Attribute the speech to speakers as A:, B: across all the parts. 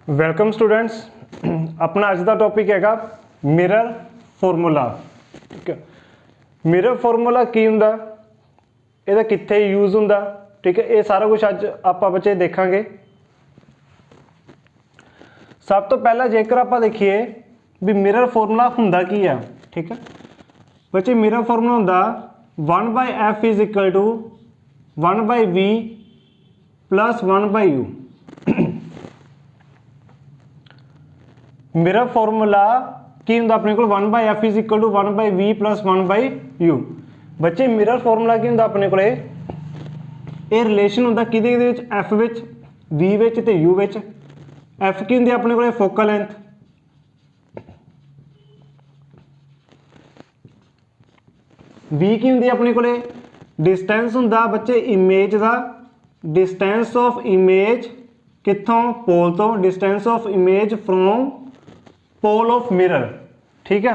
A: Welcome students. अपना अज का topic है मिरर फॉर्मूला। ठीक है, मिरर फॉर्मूला की हुंदा, इहदा कित्थे यूज़ हुंदा। ठीक है, ये सारा कुछ अज आप बच्चे देखांगे। सब तो पहला जेकर आप देखिए भी मिरर फॉर्मूला हुंदा की है। ठीक है बच्चे, मिरर फॉर्मूला हुंदा 1/f is equal to 1/v plus 1/u। Mirror formula की हुंदा अपने को 1/f is equal to 1/v plus 1/u। बच्चे मिरर फॉर्मूला की हुंदा अपने को ये रिलेशन हुंदा किहदे विच, f विच, v विच ते u विच। f की हुंदी अपने को फोकल लेंथ, v की हुंदी अपने को डिस्टेंस हुंदा बच्चे इमेज का, डिस्टेंस ऑफ इमेज कित्थों, पोल तो, distance of image from pole of mirror. ठीक है,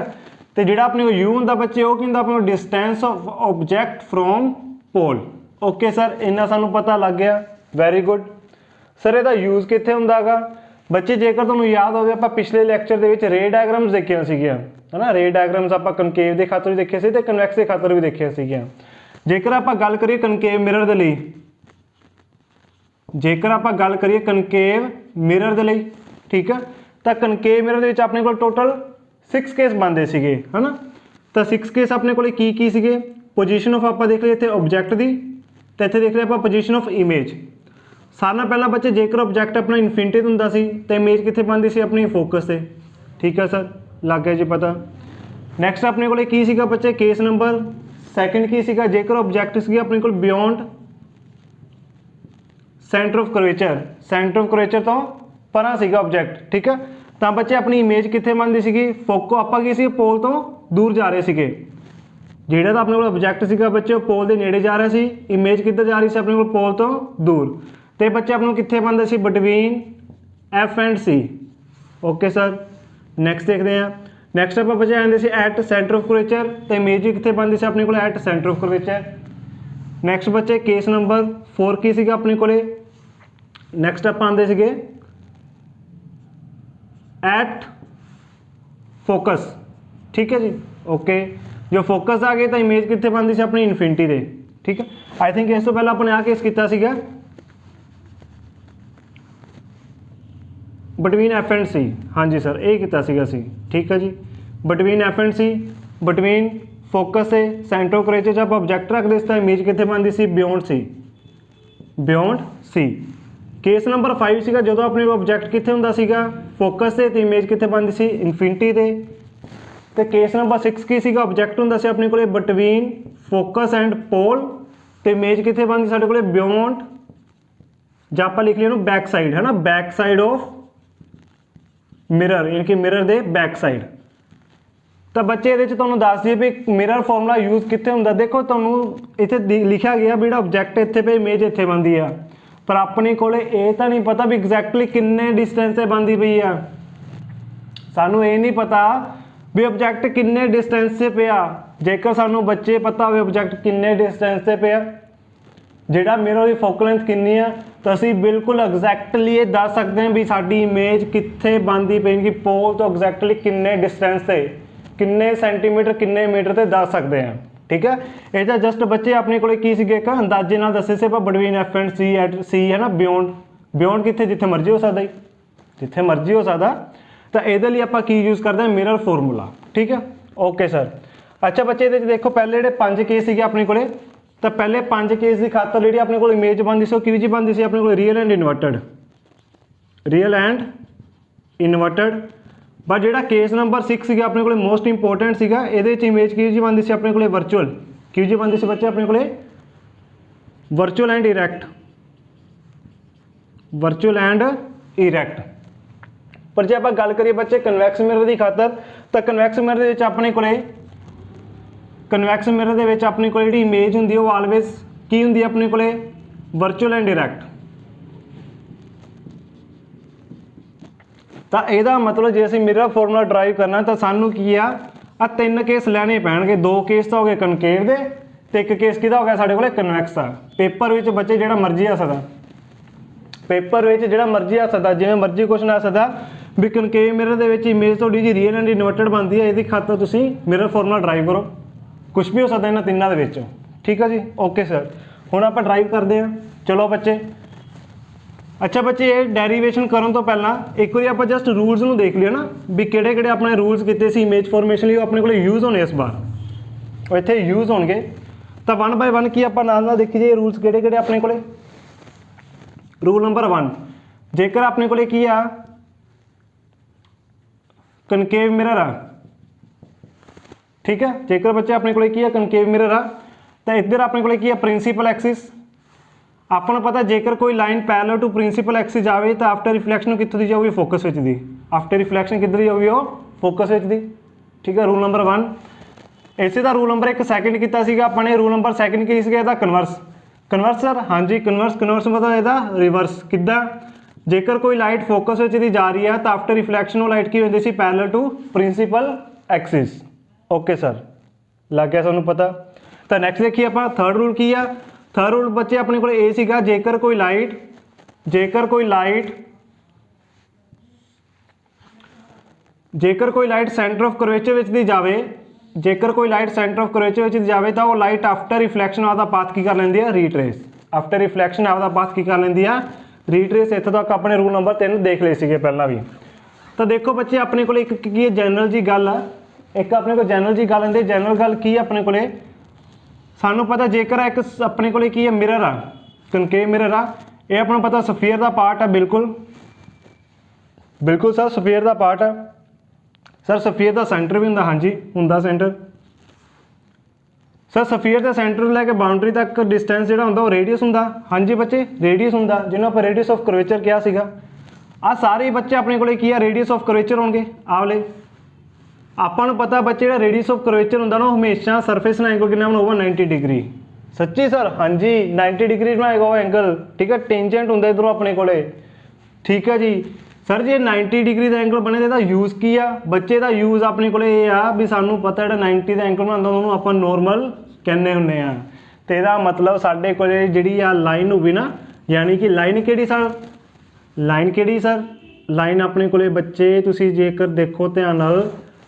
A: तो जिहड़ा अपने को u हुंदा बच्चे वो की हुंदा अपने को distance of object from pole. Okay sir, इन्ना सानू पता लग गया, वेरी गुड। सर इहदा यूज़ कित्थे हुंदा गा बच्चे, जेकर तुहानू याद होवे आपां पिछले लैक्चर दे विच रे डायग्राम्स देखिया सीगियां, है ना। रे डायग्राम्स आपां कनकेव दे खातर भी देखे सी ते कन्वैक्स दे खातर भी देखिया सीगियां। जेकर आपां गल करिए कनकेव मिरर दे लई, जेकर आपां गल करिए कनकेव मिरर दे लई, ठीक है, तो कनकेव मिरर दे विच अपने कोल टोटल 6 केस बनते सीगे, है ना। तो 6 केस अपने कोल की सीगे, पोजीशन ऑफ आपां देख लिया इत्थे ऑब्जेक्ट दी, तो इत्थे देख लिया आपां पोजीशन ऑफ इमेज। सारे नाल पहला बच्चे जेकर ऑब्जेक्ट अपना इनफिनिटी हुंदा सी तो इमेज कित्थे बनदी सी, अपनी फोकस से। ठीक है सर, लग गया जी पता। नैक्सट अपने कोल की सीगा बच्चे, केस नंबर सैकेंड की सीगा, जेकर ऑब्जेक्ट सी अपने कोल beyond centre of curvature, centre of curvature तो परा सीगा ऑब्जेक्ट। ठीक है, तो बच्चे अपनी इमेज कित्थे बनदी सीगी, फोको आपां की सी पोल तो दूर जा रहे सीगे। जिहड़ा तो अपने कोल ऑब्जेक्ट सीगा बच्चे वो पोल दे नेड़े जा रहा सी, इमेज किधर जा रही सी अपने कोल पोल तो दूर। तो बच्चे अपने कित्थे बनदे सी, between F and C. Okay sir, next देखते हैं। नैक्सट आप बच्चे आते सी एट सेंटर ऑफ कर्वेचर, तो इमेज भी कित्थे बनदी सी अपने कोल at centre of curvature. Next बच्चे केस नंबर 4 की सीगा अपने कोले। नैक्सट आप आते सीगे एट फोकस। ठीक है जी, ओके। जो फोकस आ गए तो इमेज कितने बनती सी अपनी इनफिनिटी दे। ठीक है, आई थिंक इस तो पहले अपने आ केस किया सीगा बिटवीन एफ एंड सी। हाँ जी सर, ये किया सीगा सी। ठीक है जी, between F and C, between focus से सेंटर ऑफ कर्वेचर जब ऑब्जेक्ट रख दे तो इमेज कितने बनती सी, beyond C, beyond C. Case number 5 सीगा, जो अपने ऑब्जेक्ट कितने हुंदा सीगा, फोकस से, तो इमेज कितने बनती सी, इनफिनिटी दे। तो केस नंबर 6 की सीगा, ऑब्जेक्ट हुंदा सी अपने कोले बिटवीन फोकस एंड पोल, तो इमेज कितने बनती साडे कोले, बियॉन्ड, जो आप लिख लिया बैक साइड, है ना, बैक साइड ऑफ मिरर, यानी कि मिरर दे बैक साइड। तो बच्चे ये दस दिए भी मिरर फॉर्मूला यूज़ कितने हुंदा। देखो तुहानू इत्थे लिखा गया भी ऑब्जेक्ट इत्थे पे इमेज इत्थे बनती है, पर अपने कोले ये तो नहीं पता भी एग्जैक्टली किन्ने डिस्टेंस से बनती पई है। सानू ये नहीं पता भी ऑब्जेक्ट किन्ने डिस्टेंस से पिया। जेकर सानू बच्चे पता हो ऑब्जेक्ट किन्ने डिस्टेंस से पिया, जिहड़ा मिरर की फोकल लेंथ किन्नी है, तो असी बिल्कुल एग्जैक्टली ये दस सकते हैं भी साडी इमेज कित्थे बनती पई, कि पोल तो एग्जैक्टली किन्ने डिस्टेंस से, किन्ने सेंटीमीटर किन्ने मीटर से दस सकते हैं। ठीक है, ये तो जस्ट बच्चे अपने को एक अंदाजे नाल दसे से between F and C, at C, है ना, बियॉन्ड, बियॉन्ड कितने जिथे मर्जी हो सकता, जिथे मर्जी हो सकता। तो ये आप यूज़ करते हैं, मिरर फॉर्मूला। ठीक है, ओके सर। अच्छा बच्चे ये देखो पहले जो 5 केस है अपने को, तो पहले 5 केस की खातर जी अपने को इमेज बनती सी कि जी बनती सी अपने को real and inverted, real and inverted. But जो केस नंबर 6 है अपने को मोस्ट इंपोर्टेंट सीगा, ये इमेज की जी बनती सी अपने को वर्चुअल, की जी बनती सी बच्चे अपने को वर्चुअल एंड इरैक्ट, वर्चुअल एंड इरैक्ट। पर जो आप गल करिए बच्चे कन्वैक्स मिरर की खातर, तो कन्वैक्स मिरर के अपने को, कन्वैक्स मिरर के अपने को जी इमेज होंगी वो ऑलवेज की होंगी अपने को वर्चुअल एंड इरैक्ट। तो यदा मतलब जो असीं मिरर फॉर्मूला ड्राइव करना तो सानू की आ 3 केस लैने पैणगे। 2 केस तो हो गए कनकेव दे, तो 1 केस किहदा हो गया साडे कोले कन्वैक्स का। पेपर में बच्चे जिहड़ा मर्जी आ सकदा, पेपर में जिहड़ा मर्जी आ सकदा, जिवें मर्जी क्वेश्चन आ सकदा भी कनकेव मिरर दे विच इमेज तुहाडी जी रियल एंड इन्वर्टेड बनती है, इहदी खातर तुसीं मिरर फॉर्मूला ड्राइव करो, कुछ भी हो सकदा इन्हां तिन्नां दे विच। ठीक है जी, ओके सर। हुण आपां ड्राइव करदे हां, चलो बच्चे। अच्छा बच्चे, ये डेरीवेशन करन तो पहलां एक बार आप जस्ट रूल्स नूं देख लिया ना भी किहड़े-किहड़े अपने रूल्स कीते सी इमेज फॉर्मेशन लई, अपने कोल यूज़ होने इस बार, और इत्थे यूज़ होणगे। तो 1 बाय 1 की आपां नाल नाल देखी जाइए रूल्स किहड़े-किहड़े अपने कोले। रूल नंबर 1, जेकर अपने कोले की आ कनकेव मिरर आ, ठीक है, जेकर बच्चे अपने कोले की आ कनकेव मिरर आ, तो इधर अपने कोले की आ प्रिंसीपल एक्सिस। आपको पता जेकर कोई line parallel to principal axis जाए तो आफ्टर रिफ्लैक्शन कितों दी जाऊगी, फोकस विच दी। आफ्टर रिफ्लैक्शन किधर जाऊगी, वो फोकस विच दी। ठीक है, रूल नंबर 1। इसे का रूल नंबर 1 सैकेंड किया सीगा अपने। रूल नंबर 2 की सीगा इहदा कन्वर्स। कन्वर्स सर, हाँ जी कन्वर्स। कन्वर्स मतलब इहदा रिवर्स। किद्दां, जेकर कोई लाइट फोकस विच दी जा रही है तो आफ्टर रिफ्लैक्शन वो लाइट की होंदी सी parallel to principal axis. Okay sir, लग गया सानूं पता। तो नैक्सट देखिए आप थर्ड रूल की आ। थर्ड रूल बच्चे अपने को ये सीगा, जेकर कोई लाइट सेंटर ऑफ कर्वेचर विच दी जावे, जेकर कोई लाइट सेंटर ऑफ कर्वेचर विच दी जावे तो वो लाइट आफ्टर रिफ्लैक्शन आपदा पाथ की कर लैंदी है, रीट्रेस। आफ्टर रिफ्लैक्शन आपदा पाथ की कर लैंदी है, रीट्रेस। इत्थों तक अपने रूल नंबर 3 देख ले सीगे पहला भी। तो देखो बच्चे अपने को एक की जनरल जी गल आ, एक अपने को जनरल जी गल आंदी। जनरल गल की अपने को सानू पता जेकर एक अपने को की है मिरर आ, कनकेव मिरर आ, ये अपना पता सफीयर का पार्ट है। बिल्कुल बिल्कुल सर, सफीयर का पार्ट है सर। सफीयर का सेंटर भी होंदा, हाँ जी होंदा सेंटर सर। सफीयर के सेंटर तो लैके बाउंड्री तक डिस्टेंस जिहड़ा होंदा वो रेडियस होंदा, हाँ जी बच्चे रेडियस होंदा, जिन्होंने आप रेडियस ऑफ कर्वेचर कहा सीगा। आ सारे बच्चे अपने को की है रेडियस ऑफ कर्वेचर होंगे आवले। आपको पता बच्चे जो रेडियस ऑफ कर्वेचर होंदा ना हमेशा सरफेस ना एंगल कितना बनाऊगा, 90 डिग्री। सच्ची सर, हाँ जी 90 डिग्री बनाएगा वो एंगल। ठीक है, टेंजेंट होंदा इधरों अपने को। ठीक है जी सर, जे 90 डिग्री का एंगल बने तो यूज़ की आ बच्चे का यूज़ अपने को ये आ भी सानू पता जो 90 का एंगल बनाता उन्होंने आप नॉर्मल कहने होंगे आ। तो यदा मतलब साढ़े को जी आ लाइन होगी ना, यानी कि लाइन कि सर, लाइन कि सर, लाइन अपने को बच्चे तुसी जेकर देखो ध्यान नाल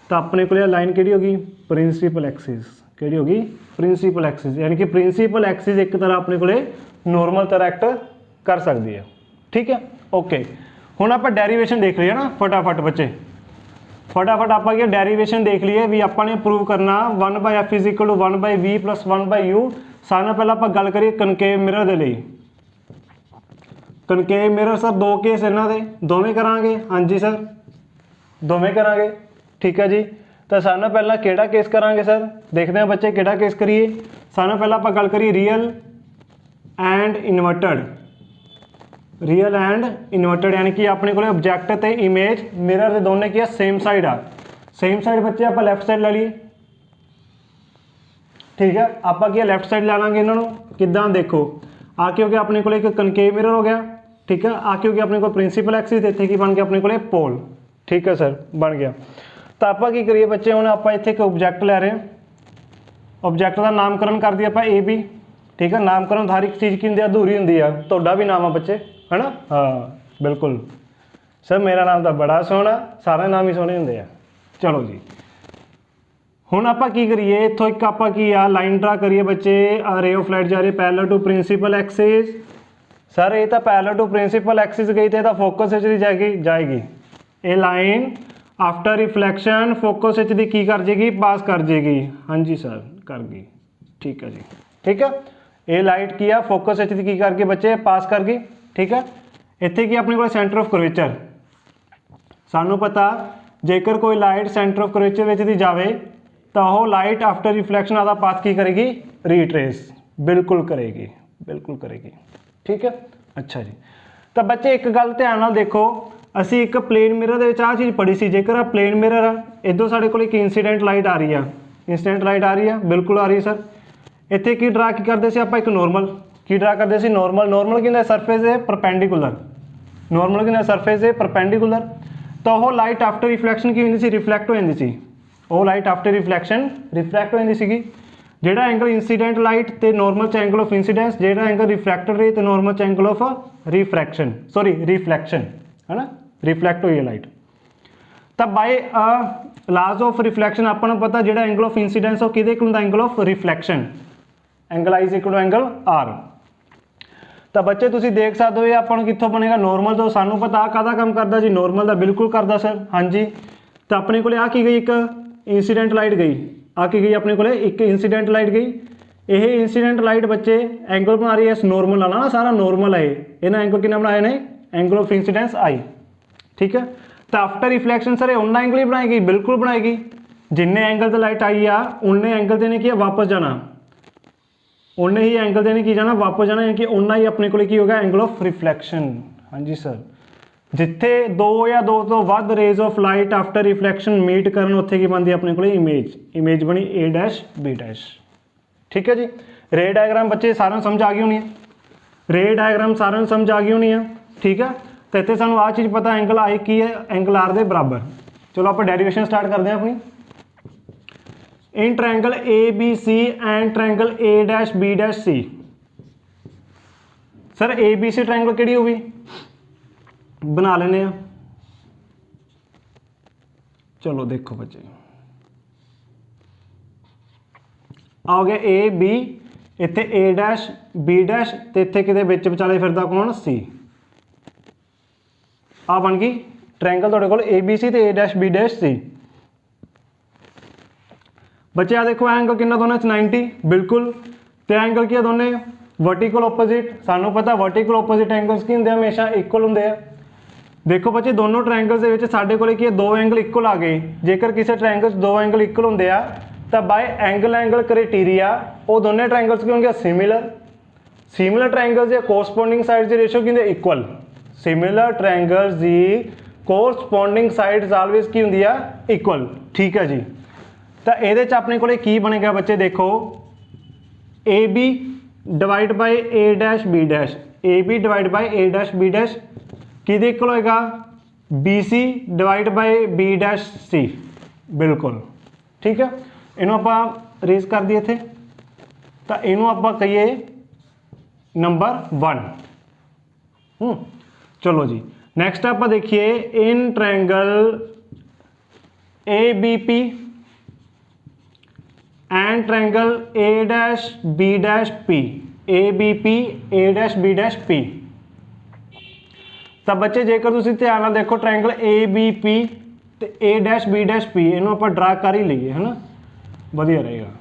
A: तो अपने को लाइन कि होगी, प्रिंसीपल एक्सिस। कि होगी, प्रिंसीपल एक्सिस। यानी कि प्रिंसीपल एक्सिस एक तरह अपने को नॉर्मल तरह एक्ट कर सकती है। ठीक है, ओके। हुण आप डेरीवेशन देख लिए ना फटाफट बच्चे, फटाफट आप डेरीवेशन देख लिए भी आपने प्रूव करना 1/f = 1/v + 1/u। सारे पहले आप गल करिए कनकेव मिरर के लिए। कनकेव मिरर सर दो केस इन्हों के दोवें करांगे, हाँ जी सर दोवें करांगे। ठीक है जी, तो सारे पहला केड़ा केस करांगे सर, देखते हैं बच्चे केड़ा केस करिए। सारे पहला आप गल करिए real and inverted. Real and inverted यानी कि अपने को ऑब्जेक्ट ते इमेज मिरर के दोनों की सेम साइड आ। सेम साइड बच्चे आप लैफ्ट साइड ले लीए। ठीक है, आप लैफ्ट साइड ला लांगे इन्हों किदा, देखो आके हो गया अपने को एक कनकेव मिरर हो गया। ठीक है, आके हो गया अपने को प्रिंसीपल एक्सिस, इतने की बन गया अपने को पोल। ठीक है सर, बन गया। तो आप की करिए बच्चे हूँ आप इतने एक ऑब्जेक्ट लै रहे हैं, ऑब्जेक्ट का नामकरण कर दिया आप ए बी। ठीक है, नामकरण हर एक चीज़ की होंगी अधूरी होंगी है, तो भी नाम है बच्चे है ना, हाँ बिल्कुल सर मेरा नाम तो बड़ा सोहना, सारे नाम ही सोहने होंगे। चलो जी, हुण आप की करिए इतों एक आप की आ लाइन ड्रा करिए बच्चे, रे ऑफ लाइट जा रही parallel to principal axis. Sir ये तो पैरेलल टू प्रिंसीपल एक्सिस गई तो फोकस जाएगी। ये लाइन आफ्टर रिफ्लैक्शन फोकस दी की कर जाएगी, पास कर जाएगी। हाँ जी सर कर गई। ठीक है जी, ठीक है, ये लाइट की आ फोकस दी की करके बच्चे पास कर गई। ठीक है, इत्थे की अपने को सेंटर ऑफ कर्वेचर। सानू पता जेकर कोई लाइट सेंटर ऑफ कर्वेचर विच दी जावे तो वह लाइट आफ्टर रिफ्लैक्शन आदा पाथ की करेगी, रीट्रेस। बिल्कुल करेगी, बिल्कुल करेगी। ठीक है, अच्छा जी। तो बच्चे एक गल ध्यान नाल देखो, असी एक प्लेन मिरर आ चीज़ पढ़ी सी। जेकर आ प्लेन मिरर आ, इधरों साढ़े को एक इंसीडेंट लाइट आ रही है, इंसीडेंट लाइट आ रही है, बिल्कुल आ रही है सर। इत्थे की ड्रा की करते सी आप एक नॉर्मल, की ड्रा करते सी नॉर्मल। नॉर्मल की सरफेस है परपेंडिकुलर, नॉर्मल की सरफेस है परपेंडिकुलर। तो वह लाइट आफ्टर रिफ्लैक्शन की होंदी सी, रिफ्लैक्ट हो जाती सी। वो लाइट आफ्टर रिफ्लैक्शन रिफ्लैक्ट हो जाती सी। ਜਿਹੜਾ ਐਂਗਲ ਇਨਸੀਡੈਂਟ ਲਾਈਟ ਤੇ ਨੋਰਮਲ ਚ ਐਂਗਲ ਆਫ ਇਨਸੀਡੈਂਸ, ਜਿਹੜਾ ਐਂਗਲ ਰਿਫਰੈਕਟਡ ਰੇ ਤੇ ਨੋਰਮਲ ਚ ਐਂਗਲ ਆਫ ਰਿਫਰੈਕਸ਼ਨ ਰਿਫਲੈਕਸ਼ਨ है ना, रिफ्लैक्ट हुई है लाइट। तो बाय लाज ऑफ रिफ्लैक्शन अपन पता जो एंगल ऑफ इंसीडेंस वो किहदे equal angle of reflection, angle I is equal to angle R. तो बच्चे तुसीं देख सकते हो अपन कित्थों बनेगा नॉर्मल तो सानू पता काहदा काम करदा जी, नॉर्मल का बिल्कुल करदा सर। हाँ जी, तो अपने को की गई एक इंसीडेंट लाइट गई, की गई अपने को एक इंसीडेंट लाइट गई। यह इंसीडेंट लाइट बच्चे एंगल बना रही है इस नॉर्मल वाला ना, सारा नॉर्मल है, इन्हें एंगल कितना बनाए ने एंगल ऑफ इंसीडेंस आई। ठीक है, तो आफ्टर रिफ्लैक्शन सर उन्ना एंगल ही बनाएगी, बिल्कुल बनाएगी। जिन्ने एंगल से लाइट आई आ उन्ने एंगल देने की वापस जाना, उन्ने ही एंगल देने की जाना वापस जाना, यानी कि उन्ना ही अपने को होगा एंगल ऑफ रिफ्लैक्शन। हाँ जी सर, जिथे दो या दो तो वध rays of light after reflection meet करन उत्थे की बनती अपने को इमेज, इमेज बनी ए डैश बी डैश। ठीक है जी, रे डायग्राम बच्चे सारे समझ आ गई होनी है, रे डायग्राम सारे समझ आ गई होनी है। ठीक है, तो इतने सानू आ चीज़ पता एंगल आई की है एंगल आर के बराबर। चलो आप डेरिवेशन स्टार्ट करते हैं अपनी। In triangle A B C and triangle A dash B dash C. Sir A B C triangle किहड़ी होगी, बना लेने। चलो देखो बच्चे, आ गया ए बी, इत्थे ए डैश बी डैश ते इत्थे किते विच विचाले फिरदा कौन सी। आ बन गई ट्रायंगल तुहाडे कोल ए बी सी ते A dash B dash C. बच्चे आ देखो एंगल कितना दोनों 90 बिल्कुल, तो एंगल क्या दोनों वर्टिकल ओपोजिट, सानू पता वर्टिकल ओपोजिट एंगल्स की होंगे हमेशा इक्वल होंगे। देखो बच्चे दोनों ट्रायंगल्स के साडे कोले की दो एंगल इक्वल आ गए, जेकर किसी ट्रायंगल दो एंगल इक्वल होंगे तो बाय एंगल एंगल क्राइटेरिया वो दोनों ट्रायंगल्स की होंगे सिमिलर। सिमिलर ट्रायंगल्स या कोरस्पोंडिंग साइड्स की रेशियो की होंगे इक्वल। सिमिलर ट्रायंगल्स की कोरस्पोंडिंग साइड्स ऑलवेज की होंगी इक्वल। ठीक है जी, तो ये अपने को की बनेगा बच्चे, देखो A B divide by A dash B dash, A B divide by A dash B dash कि इक्वल होएगा B C divide by B dash C, बिल्कुल। ठीक है, इनू आप रेज कर दिए थे, तो इनू आप कहिए नंबर 1। चलो जी, नेक्स्ट आप देखिए इन triangle A B P and triangle A dash B dash P, A B P A dash B dash P. तो बच्चे जेकर तुसीं ध्यान नाल देखो ट्रायंगल ए बी पी ते A dash B dash P, इनू आप ड्रा कर ही लीए है ना, वधिया रहेगा।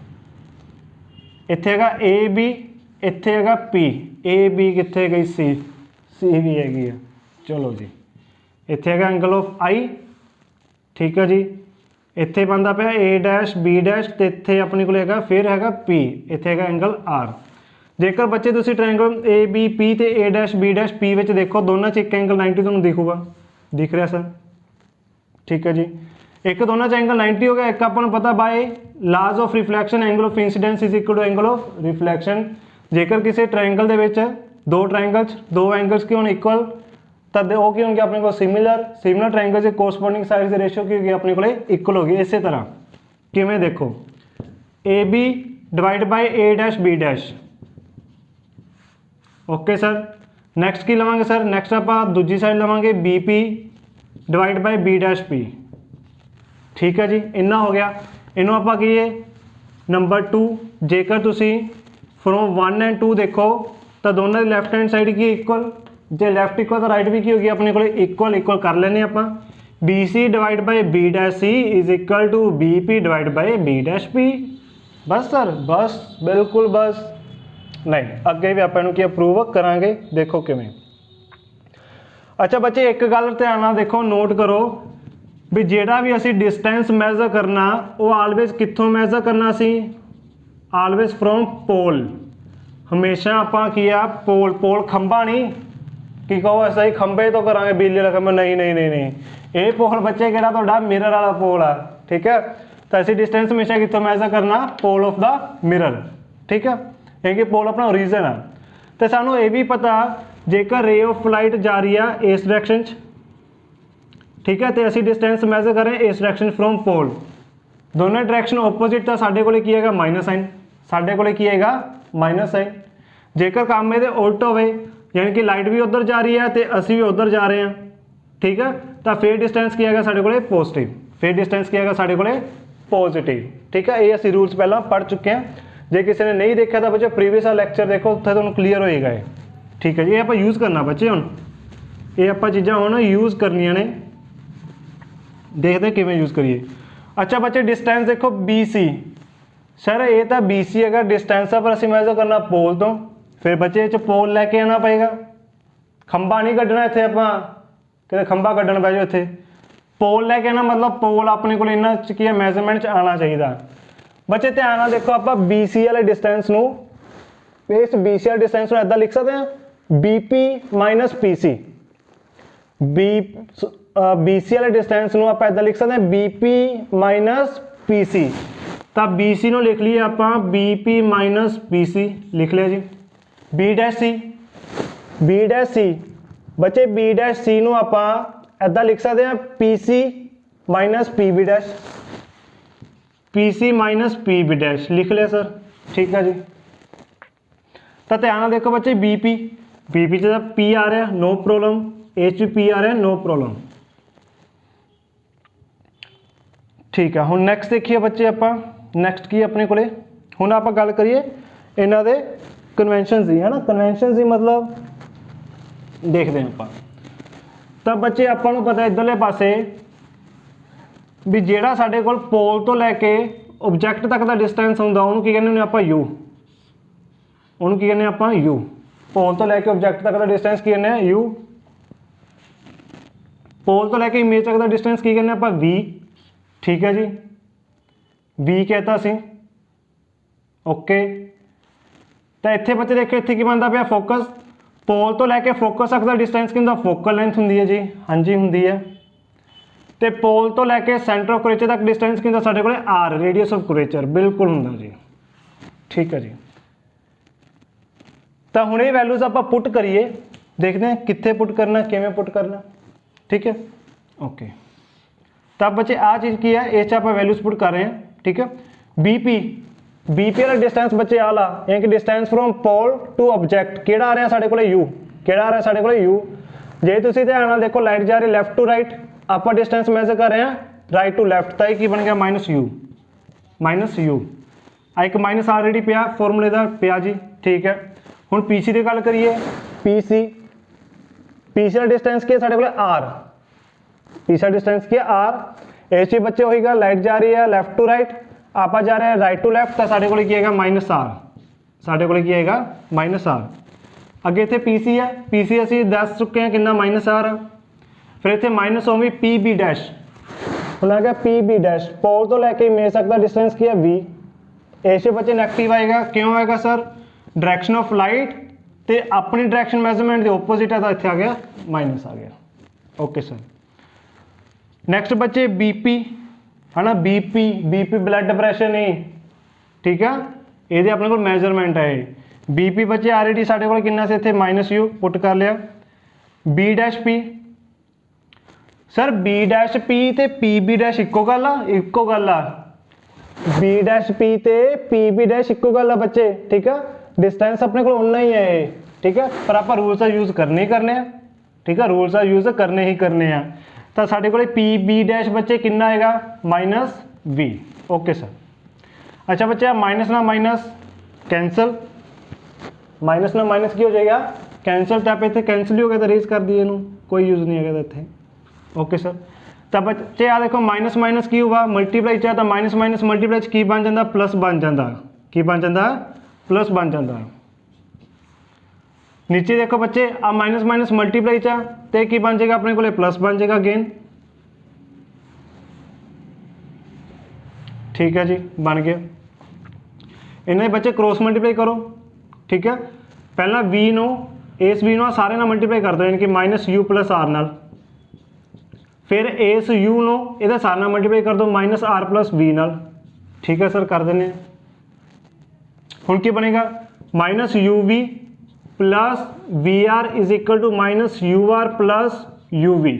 A: इत्थे हैगा ए बी, इत्थे हैगा पी, ए बी कित्थे गई सी, सी भी हैगी है। चलो जी, इत्थे हैगा एंगल ऑफ आई। ठीक है जी, इत्थे बनता पाया ए डैश बी डैश ते इत्थे अपने को हैगा फिर हैगा पी, इत्थे हैगा एंगल आर। जेकर बच्चे तुसीं ट्रायंगल ए बी पी ते A dash B dash P विच देखो दोनों च एक एंगल 90 तुहानूं दिखूगा, दिख रहा सर। ठीक है जी, एक दोनों च एंगल 90 हो गया, एक अपन पता by laws of reflection angle of incidence is equal to angle of reflection. जेकर किसी ट्रायंगल दे विच दो एंगल्स की होने इक्वल तब वो की होंगे अपने को सिमिलर। सिमिलर ट्रायंगल से कोरस्पोंडिंग साइड की रेशियो की होगी अपने को इक्वल होगी। इसी तरह किमें देखो A B divide by A dash B dash. Okay sir, next की लवेंगे सर, नैक्सट आप दूजी साइड लवेंगे B P divide by B dash P. ठीक है जी, इन्ना हो गया। इनू आप नंबर 2 जेकर तुसी फ्रॉम 1 एंड 2 देखो तो दोनों लैफ्ट हैंड साइड की इक्वल, जो लैफ्ट इक्वल तो राइट भी की होगी अपने को इक्वल इक्वल कर लेने आप। B C divide by B dash C is equal to B P divide by B dash P. बस सर, बस बिल्कुल बस नहीं, अगे भी आप अप्रूव करांगे, देखो किवें। अच्छा बच्चे एक गल ध्यान नाल देखो, नोट करो भी जेड़ा भी असी डिस्टेंस मैजर करना वो ऑलवेज कित्थों मैजर करना सी, ऑलवेज फ्रॉम पोल। हमेशा आपां किया पोल, पोल खंबा नहीं कि कहो ऐसा ही खंबे तो करांगे बिजली वाला खंबा, नहीं नहीं नहीं नहीं, ये पोल बच्चे किहड़ा तुहाडा मिरर वाला पोल आ। ठीक है, तो असी डिस्टेंस हमेशा कित्थों मैजर करना, पोल ऑफ द मिरर। ठीक है, क्योंकि पोल अपना ओरिजिन है। तो सानू ये भी पता जेकर रे ऑफ लाइट जा रही है इस डायरेक्शन, ठीक है, तो असी डिस्टेंस मैजर करें इस डायरेक्शन फ्रॉम पोल। दोनों डायरेक्शन ओपोजिट तो साढ़े को माइनस साइन, साडे कोले की आएगा माइनस है। जेकर काम ये उल्ट होवे यानी कि लाइट भी उधर जा रही है तो असी भी उधर जा रहे हैं, ठीक है, तो फिर डिस्टेंस की आएगा साडे कोले पॉजिटिव, फिर डिस्टेंस की आएगा साडे कोले पॉजिटिव, ठीक है। ये असी रूल्स पहला पढ़ चुके हैं, जे किसी ने नहीं देखा तो बच्चों प्रीवियस लैक्चर देखो, उत्थे तुहानूं क्लीयर होएगा ये, ठीक है जी। ये आप यूज़ करना बच्चे, हुण ये आप चीज़ां हुण यूज़ करनियां ने, देखते किवें यूज़ करिए। अच्छा बच्चे डिस्टेंस देखो बी सी, सर ये तो बी सी है डिस्टेंस है, पर असीं मेजर करना पोल तो, फिर बच्चे ये पोल लैके आना पेगा, खंबा नहीं कड्ढना इत्थे आपां किते खंबा कड्ढण बह जाओ इत्थे, पोल लैके आना मतलब पोल अपने को इन्ना की है मैजरमेंट आना चाहिए। बच्चे ध्यान नाल देखो आप बी सी वाले डिस्टेंस नूं, इस बी सी वाले डिस्टेंस नूं इदां लिख सकते हैं B P minus P C, B C वाले डिस्टेंस नूं आप इदां लिख सकते हैं B P minus P C, तो बी सी नूं लिख लीए आप B P minus P C लिख लिया जी। B dash C, B dash C बच्चे बी डैश सी नूं आप इदां लिख सकते हैं P C minus P B dash, P C minus P B dash लिख लिया सर, ठीक है जी। तो ध्यान देखो बच्चे बी पी से पी आ रहा है नो प्रॉब्लम, एच पी आ रहा है नो प्रॉब्लम, ठीक है। हुण नैक्सट देखिए बच्चे आप नैक्सट की अपने को हुण आप गल करिए इन्हां दे कन्वेंशन की, है ना, कन्वेंशन की मतलब देखते हैं आप। तो बच्चे आपां नूं पता इधरले पासे भी जिहड़ा साडे कोल पोल तो लैके ऑब्जैक्ट तक का डिस्टेंस हुंदा उहनूं की कहंदे आपां यू, उहनूं की कहंदे आपां यू, पोल तो लैके ऑब्जैक्ट तक का डिस्टेंस की कहंदे यू, पोल तो लैके इमेज तक का डिस्टेंस की कहंदे आपां वी, ठीक है जी, वी कहता सी ओके। तो इत्थे बच्चे देखो इत्थे की बनता पाया फोकस, पोल तो लैके फोकस तक का डिस्टेंस की फोकल लेंथ होंदी है जी, हाँ जी होंदी है, तो पोल तो लैके सेंटर ऑफ करेचर तक डिस्टेंस की साडे कोले आर रेडियस ऑफ करेचर बिल्कुल होंदा जी, ठीक है जी। तो हुण ये वैल्यूज आप पुट करिए, देखते हैं कित्थे पुट करना किवें पुट करना, ठीक है ओके। तो अब बच्चे आ चीज़ की है इस आप वैल्यूज पुट कर रहे हैं, ठीक है। बीपी वाला डिस्टेंस बच्चे आला यानी कि distance from pole to object किहड़ा आ रहा है साडे कोले यू, किहड़ा आ रहा है साडे कोले यू। जे तुसीं ध्यान नाल देखो लाइट जा रही लैफ्ट टू राइट, आप डिस्टेंस मेजर कर रहे हैं राइट टू लैफ्ट, तो की बन गया माइनस यू, एक माइनस ऑलरेडी पिया फॉर्मूले का पिया जी, ठीक है। हुण पीसी की गल करिए, पीसी का डिस्टेंस की है साडे कोले आर, पीसी का डिस्टेंस की आर, इस बच्चे वही गल लाइट जा रही है लैफ्ट टू राइट, आप जा रहे हैं राइट टू लैफ्ट, तो साडे कोले की आएगा माइनस आर, साडे कोले की आएगा माइनस आर। अगे इत्थे पीसी है, पीसी असीं दस चुके हैं कितना माइनस आर, फिर इत्थे माइनस होगी पी बी डैश, हुण आ गया पी बी डैश, पोल तो लैके इमेज तक का डिस्टेंस की है वी, इस बच्चे नैगेटिव आएगा, क्यों आएगा सर, डायरेक्शन ऑफ लाइट तो अपनी डायरेक्शन मेजरमेंट के ओपोजिट है, तो इत्थे आ गया माइनस आ गया, ओके सर। नैक्सट बच्चे बीपी है ना, बीपी ब्लड प्रेशर नहीं, ठीक है, ये अपने को मेजरमेंट है। बीपी बच्चे ऑलरेडी साढ़े को कितना से इत्थे माइनस यू पुट कर लिया। B dash P, sir B dash P ते पी बी डैश इक्को गल आ, इक्को गल आ, बी डैश पी ते पी बी डैश इक्को गल आ बच्चे, ठीक है। डिस्टेंस अपने को उन्ना ही है, ठीक है, पर आप रूल्स यूज करने ही करने हैं, ठीक है, रूल्स यूज करने ही करने हैं। तो साढ़े को पी बी डैश बच्चे कितना आएगा माइनस वी, ओके सर। अच्छा बच्चे माइनस ना माइनस कैंसल, माइनस ना माइनस की हो जाएगा कैंसल, तो आप इतने कैंसल ही हो गया, तो रेज कर दिए इनू, कोई यूज नहीं है इतने, ओके सर। तो बच्चे आ देखो माइनस माइनस की हुआ मल्टीप्लाई चाहे, तो माइनस माइनस मल्टीप्लाई की बन जाता प्लस बन जाता, की बन जाता प्लस बन जाता। नीचे देखो बच्चे अब माइनस माइनस मल्टीप्लाई चाह तो की बन जाएगा अपने को प्लस बन जाएगा अगेन, ठीक है जी बन गया। इन्हें बच्चे क्रॉस मल्टीप्लाई करो, ठीक है, पहला वी नो इस वी नो सारे ना मल्टीप्लाई कर दो यानी कि माइनस यू प्लस आर नाल, फिर इस यू नो इहदा सारे नाल मल्टीप्लाई कर दो माइनस आर प्लस वी नाल, ठीक है सर कर देने। हुण की बनेगा minus u v plus v r is equal to minus u r plus u v,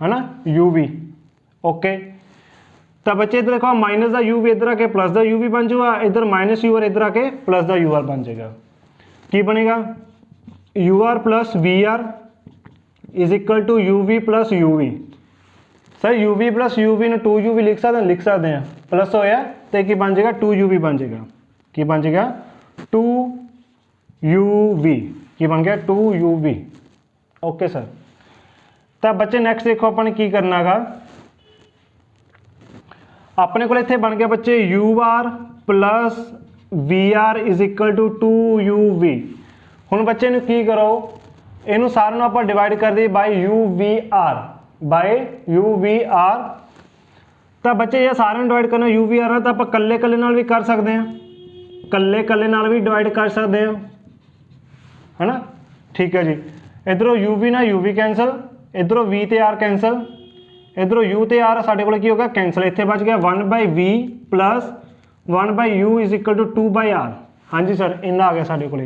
A: है ना, यू वी, ओके। तो बच्चे इधर देखो माइनस का यू भी इधर आके प्लस का यू भी बन जाऊगा, इधर माइनस यू और इधर आके प्लस का यू आर बन जाएगा। की बनेगा u r plus v r is equal to u v plus u v. Sir u v plus u v ने 2u भी लिख सकते हैं प्लस होया तो की बन जाएगा 2u भी बन जाएगा। की बन जाएगा 2u v की बन गया 2u v। Okay sir. तो बच्चे नैक्सट देखो अपने की करना गा, अपने को इत्थे बन गया बच्चे u r plus v r is equal to 2u v। हुण बच्चे नूं की करो, इनू सारे आप डिवाइड कर दी बाय यू वी आर। तो बच्चे ये सारे डिवाइड करना यू वी आर तो आप कल्ले कल्ले नाल भी कर सकते हैं, कल्ले कल्ले नाल भी डिवाइड कर सकते हैं, है ना। ठीक है जी। इधरों यू वी ना यू वी कैंसल, इधरों वी ते आर कैंसल, इधरों यू ते आर साढ़े को होगा कैंसल, इतने बच गया 1/v plus 1/u is equal to 2/r। हाँ जी सर इन्ना आ गया साढ़े को।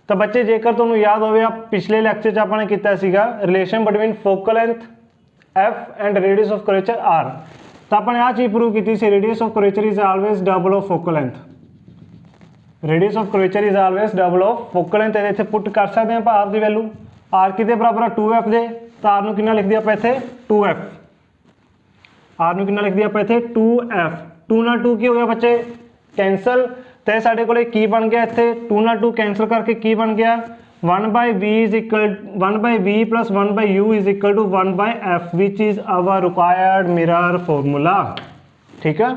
A: तो बच्चे जेकर तुहानूं याद होवे पिछले लैक्चर च आपने किया सीगा relation between focal length f and radius of curvature r। तो आपने आ चीज़ प्रूव की सी radius of curvature is always double of focal length. Radius of curvature is always double of focal length. इतने पुट कर सकते हैं r की वैल्यू, r कितने बराबर 2f दे, तो r नूं कितना लिख दिया आप इत्थे 2f, r नूं कितना लिख दिया आप इत्थे 2f। 2 नाल 2 की हो गया बच्चे कैंसल, तो साढ़े को की बन गया इत्थे 2 नाल 2 कैंसल करके की बन गया 1/v is equal 1/v plus 1/u is equal to 1/f which is our required mirror formula. ठीक है।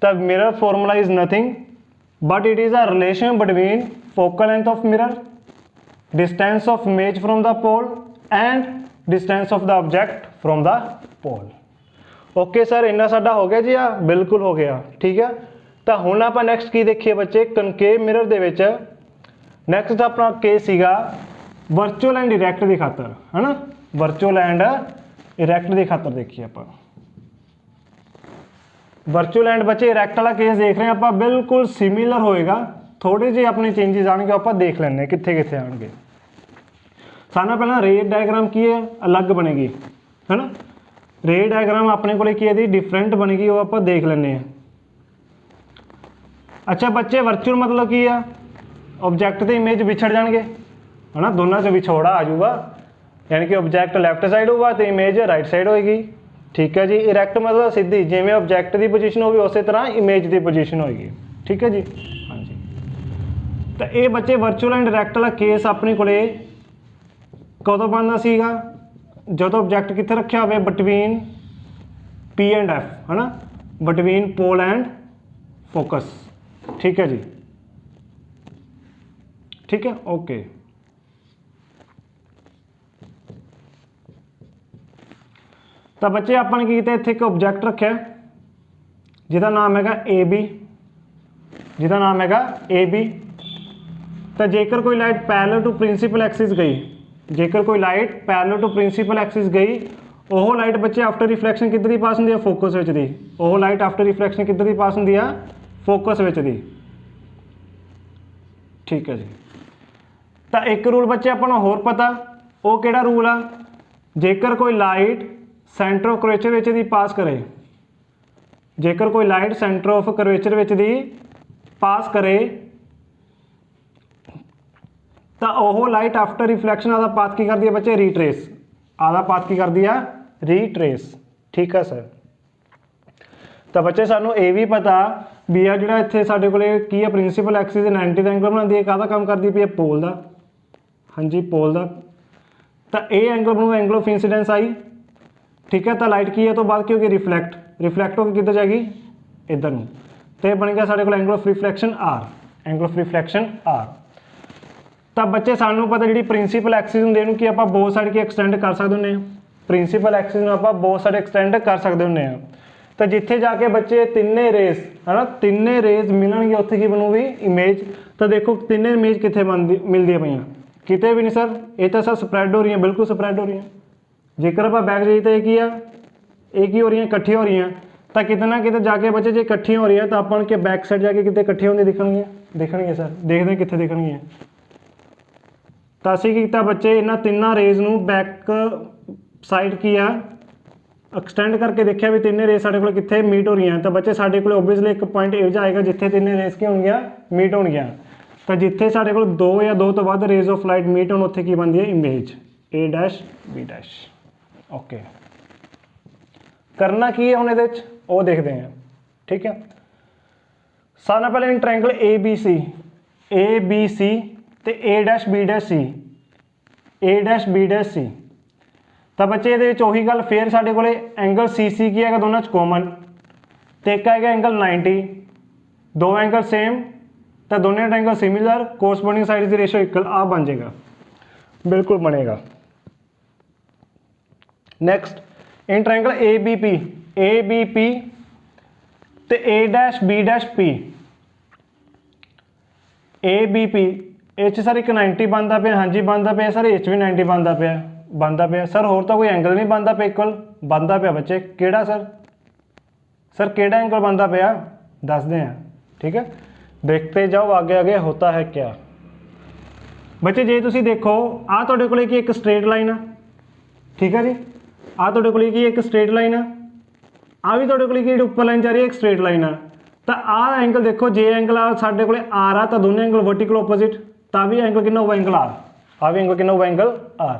A: तो mirror formula is nothing but it is a relation between focal length of mirror, distance of image from the pole and distance of the object from the pole. Okay sir इन्ना साडा हो गया जी, बिल्कुल हो गया। ठीक है। तो हुण आपां नैक्सट की देखिए बच्चे कनकेव मिरर दे विच नैक्सट अपना केस सीगा वर्चुअल एंड इरैक्ट की खातर, है ना। वर्चुअल एंड इरैक्ट की खातर देखिए आप वर्चुअल एंड बच्चे इरैक्ट वाला केस देख रहे हैं आप, बिल्कुल सिमिलर होएगा, थोड़े जे अपने चेंजेस आएंगे आप देख लेने कित्थे कित्थे आएंगे। सारा पहला रे डायग्राम की है अलग बनेगी, है ना। रे डायग्राम अपने को डिफरेंट बनेगी, वो आप देख लेने हैं। अच्छा बच्चे वर्चुअल मतलब की है, ऑब्जैक्ट तो इमेज विछड़ जाएंगे, है ना, दोनों से विछोड़ा आ जाऊगा, यानी कि ऑब्जैक्ट लैफ्ट साइड होगा तो इमेज राइट साइड होएगी। ठीक है जी। इरैक्ट मतलब सीधी, जिमें ऑब्जैक्ट की पोजीशन होगी उस तरह इमेज की पोजीशन होएगी। ठीक है जी। हाँ जी। तो ये बच्चे वर्चुअल एंड इरैक्ट वाला केस अपने को कदों बनता सीगा जो ऑब्जैक्ट कित्थे रखा हो बिटवीन P एंड F, है ना, बिटवीन पोल एंड फोकस। ठीक है जी। ठीक है। ओके। तो बच्चे आपने की किया इत्थे एक ऑब्जैक्ट रखा जिहदा नाम है ए बी, जिहदा नाम है ए बी। तो जेकर कोई light parallel to principal axis गई, जेकर कोई light parallel to principal axis गई, वह लाइट बच्चे आफ्टर रिफ्लैक्शन किधर दी पास होंदी है, फोकस विच दी। वह लाइट आफ्टर रिफ्लैक्शन किधर दी पास होंदी है, फोकस विच दी। ठीक है जी। तो एक रूल बच्चे अपना होर पता, वो किहड़ा रूल आ, जेकर कोई लाइट सेंटर ऑफ कर्वेचर विच दी पास करे, जेकर कोई लाइट सेंटर ऑफ कर्वेचर विच दी पास करे तो वह लाइट आफ्टर रिफ्लैक्शन आधा पाथ की कर दिया बच्चे रीट्रेस, आधा पाथ की कर दिया रीट्रेस। ठीक है सर। तो बच्चे सानू ये भी पता भी आ जो इतने साढ़े को की है प्रिंसीपल एक्सिस 90 का एंगल बनाती है, कहदा काम करती पई है पोल का। हाँ जी पोल का। तो ये एंगल बनूगा एंगल ऑफ इंसीडेंस आई। ठीक है। तो लाइट की है तो बाद की होगी रिफ्लैक्ट, रिफ्लैक्ट होकर किधर जाएगी इधर में, तो बन गया साढ़े को angle of reflection r, angle of reflection r. तब बच्चे सानू पता जी प्रिंसीपल एक्सिस होंगे कि आप बहुत साइड की एक्सटेंड कर सकते हैं, प्रिंसीपल एक्सिस आप बहुत सारे एक्सटेंड कर सकते होंगे। तो जिथे जाके बच्चे तिन्ने रेस, है ना, तिन्ने रेस मिलनगे उत्थे की बनूगी इमेज। तो देखो तिन्ने इमेज कितने मिलती है पई, किते भी नहीं सर, ये तो सर स्प्रैड हो रही है, बिल्कुल स्प्रैड हो रही है। जेकर आप बैक जाइए तो एक ही हो रही है, इकट्ठी हो रही हैं। तो कितना ना कितने जाके बच्चे जो इकट्ठी हो रही है तो अपन के बैक साइड जाके कितने इकट्ठी होंगी दिखणगे सर, देखते हैं कितने दिखणगे। तो असीं की किया बच्चे इन्होंने तिना रेज नूं बैक साइड की है एक्सटेंड करके देखिया भी तिने रेस साढ़े को कितने मीट हो रही हैं, तो बच्चे साढ़े को ओबवियसली एक पॉइंट ये जाएगा जिथे तिने रेस की होंगे मीट होंगे, तो जिथे साढ़े को 2 या 2 तो बाद रेज ऑफ लाइट मीट होने उत्थे की बनती है image A dash B dash. Okay करना की है हम ये वो देखते हैं। ठीक है, सारे नाल पहले इन ट्रायंगल ए बी सी तो ए डैश बी डैश सी, तो बच्चे ये उही गल फिर साढ़े को एंगल सी सी की है दोनों कॉमन, तो एक है एंगल 90, 2 एंगल सेम तो दोनों एंगल सिमिलर, कोरस्पोंडिंग साइड की रेशो इक्वल, आ बन जाएगा, बिल्कुल बनेगा। Next in triangle A B P तो A dash P, A B P एच सर एक 90 बनता पे, हाँ जी बनता पे सर, एच भी 90 बनता पे सर, होर तो कोई एंगल नहीं बनता पे इक्वल, बनता पे बच्चे केड़ा सर केड़ा एंगल बनता पे दसते हैं। ठीक है, देखते जाओ आगे आगे होता है क्या। बच्चे जे तुसी देखो आ तुहाडे कोले की एक स्ट्रेट लाइन है, ठीक है जी, आ तुहाडे कोले की एक स्ट्रेट लाइन है, आ भी तुहाडे कोले की ऊपर लाइन जा रही है एक स्ट्रेट लाइन है, तो आ एंगल देखो जे एंगल आ साडे कोले आर आ, तो दोनों एंगल वर्टिकल ओपोजिट, तो भी एंगल कितना होगा एंगल आर, आ भी एंगल कितना होगा एंगल आर,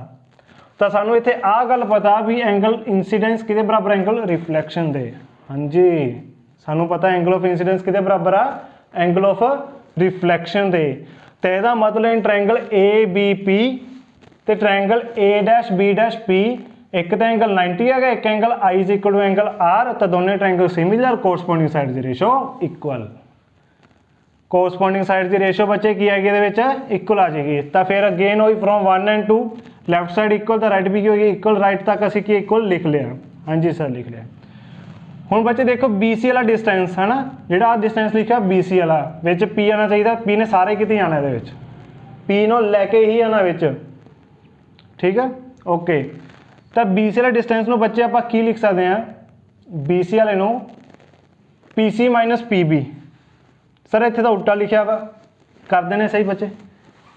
A: तो सानू इत्थे आ गल पता भी एंगल इंसीडेंस किहदे बराबर एंगल रिफ्लैक्शन दे। हाँ जी सानू पता एंगल ऑफ इंसीडेंस किहदे बराबर आ एंगल ऑफ रिफ्लैक्शन दे, तो यदा मतलब in triangle A B P तो triangle A dash B dash P, एक तो एंगल 90 है, एक angle I is equal to angle R, तो दोनों ट्रायंगल सिमिलर, कोरस्पोंडिंग साइड की रेशो इक्वल, कोरस्पोंडिंग साइड की रेशो बच्चे की आएगी इक्वल आ जाएगी, तो फिर अगेन वही from 1 and 2 left side equal, तो राइट भी की होगी इक्वल, राइट तक असी की इक्वल लिख लिया। हाँ जी सर लिख लिया। हुण बच्चे देखो बी सी वाला डिस्टेंस है ना, जिहड़ा डिस्टेंस लिखा बी सी वाला विच पी आना चाहिए, पी ने सारे कितने आना ये पी नूं लैके ही आना विच। ठीक है ओके, तो बी सी वाले डिस्टेंस नूं बच्चे आपां की लिख सकते हैं, बी सी वाले नूं P C minus P B, sir इत्थे तो उल्टा लिखा वा, कर देने सही बच्चे,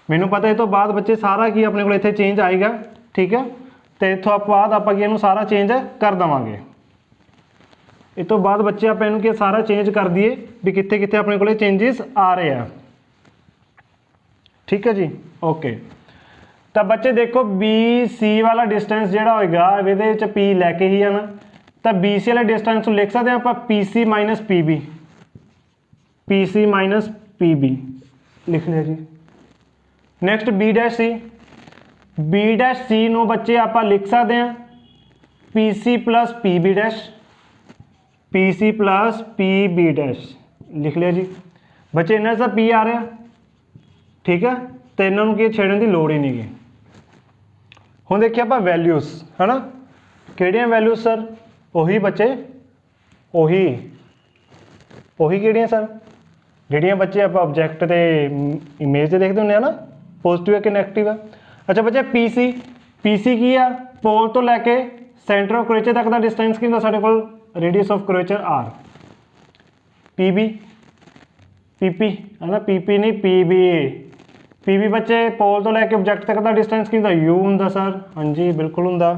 A: मैनू पता है तो बाद बच्चे सारा की अपने को इत्थे चेंज आएगा। ठीक है, तो इतों बाद आप इनू सारा चेंज कर देवांगे, इस तो बाद बच्चे आप इनू सारा चेंज कर दिए भी कितने कितने अपने को चेंजिस आ रहे हैं। ठीक है जी ओके, तो बच्चे देखो बी सी वाला डिस्टेंस जोड़ा होगा ये पी लैके ही आना, तो बी सी वाले डिस्टेंस को लिख सकते हैं आप P C minus P B, P C minus P B लिख लिया जी। नैक्सट बी डैश सी नू बच्चे आप लिख सकते हैं P C plus P B dash, P C plus P B dash लिख लिया जी। बच्चे इन्हें सा पी आ रहा, ठीक है, तो इन्हों की छेड़न की लड़ ही नहीं गी। हुण देखिए आप वैल्यूज है ना, किहड़ियां वैल्यूज सर, उही बच्चे उही किहड़ियां सर, जिहड़ियां बच्चे आप ऑब्जैक्ट ते इमेज से देखते होंगे ना, पॉजिटिव है कि नैगेटिव है। अच्छा बच्चे पी सी की आ, पोल तो लैके सेंटर ऑफ कर्वेचर तक का डिस्टेंस की साडे कोल radius of curvature R. P P है ना, पी पी नहीं पी बी बच्चे पोल तो लैके ऑब्जैक्ट तक का डिस्टेंस की यू होंदा सर, हाँ जी बिल्कुल होंदा।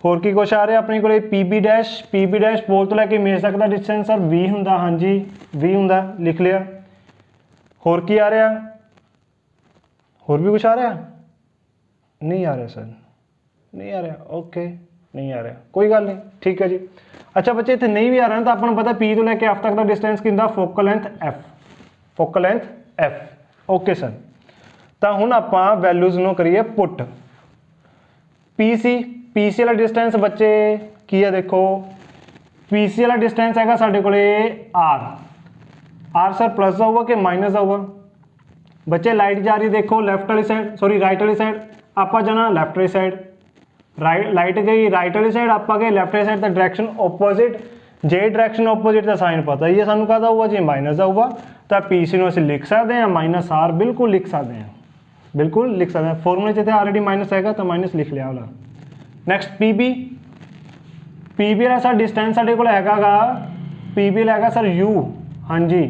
A: होर की कुछ आ रहा अपने को पी बी डैश पोल तो लैके इमेज तक का डिस्टेंस सर वी होंदा, हाँ जी वी होंदा लिख लिया। होर की आ रहा, होर भी कुछ आ रहा, नहीं आ रहा सर, नहीं आ रहा, ओके नहीं आ रहा, कोई गल नहीं, ठीक है जी। अच्छा बच्चे इतने नहीं भी आ रहा तो आपको पता पी तो लैके एफ तक का डिस्टेंस कि focal length F, okay sir. तो हुण आपां वैल्यूज़ नूं करिए पुट, पी सी वाला डिस्टेंस बच्चे की है देखो, पी सी वाला डिस्टेंस है साढ़े को आर सर प्लस आऊगा कि माइनस आऊगा। बच्चे लाइट जा रही देखो लैफ्ट वाली साइड, सॉरी राइट वाली साइड, आप जाना लैफ्ट वाली साइड, लाइट गई राइट वाली साइड, आप गए लैफ्ट वाली साइड, तो डायरेक्शन ओपोजिट, जे डायरेक्शन ओपोजिट का साइन पता ही है सानू कहता होगा जी माइनस आऊगा, तो पी सी असीं लिख सकते हैं माइनस आर, बिल्कुल लिख सकते हैं, बिल्कुल लिख सकते हैं। फॉर्मूले च ऑलरेडी माइनस है तो माइनस लिख लिया वाला। नैक्सट पी बी वाला सर डिस्टेंस साढ़े को पी बी है सर यू, हाँ जी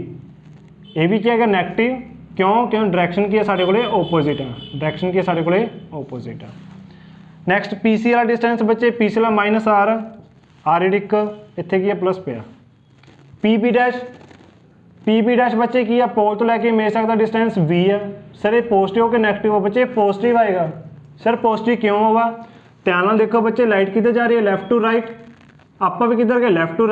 A: ये भी क्या है नैगेटिव, क्यों डायरेक्शन की है साढ़े को ओपोजिट है, डायरेक्शन की है साढ़े को ओपोजिट है। नैक्सट पी सी वाला डिस्टेंस बच्चे पी सी वाला माइनस आर, ऑलरेडी एक इत्थे की है प्लस पिया पी बी डैश बच्चे की है पोल तो लैके इमेज तक का डिस्टेंस v है सर ये पॉजिटिव हो के नेगेटिव हो बच्चे पॉजिटिव आएगा सर पॉजिटिव क्यों होगा ध्यान नाल देखो बच्चे लाइट किधर जा रही है लैफ्ट टू राइट आप भी किधर गए लैफ्ट टू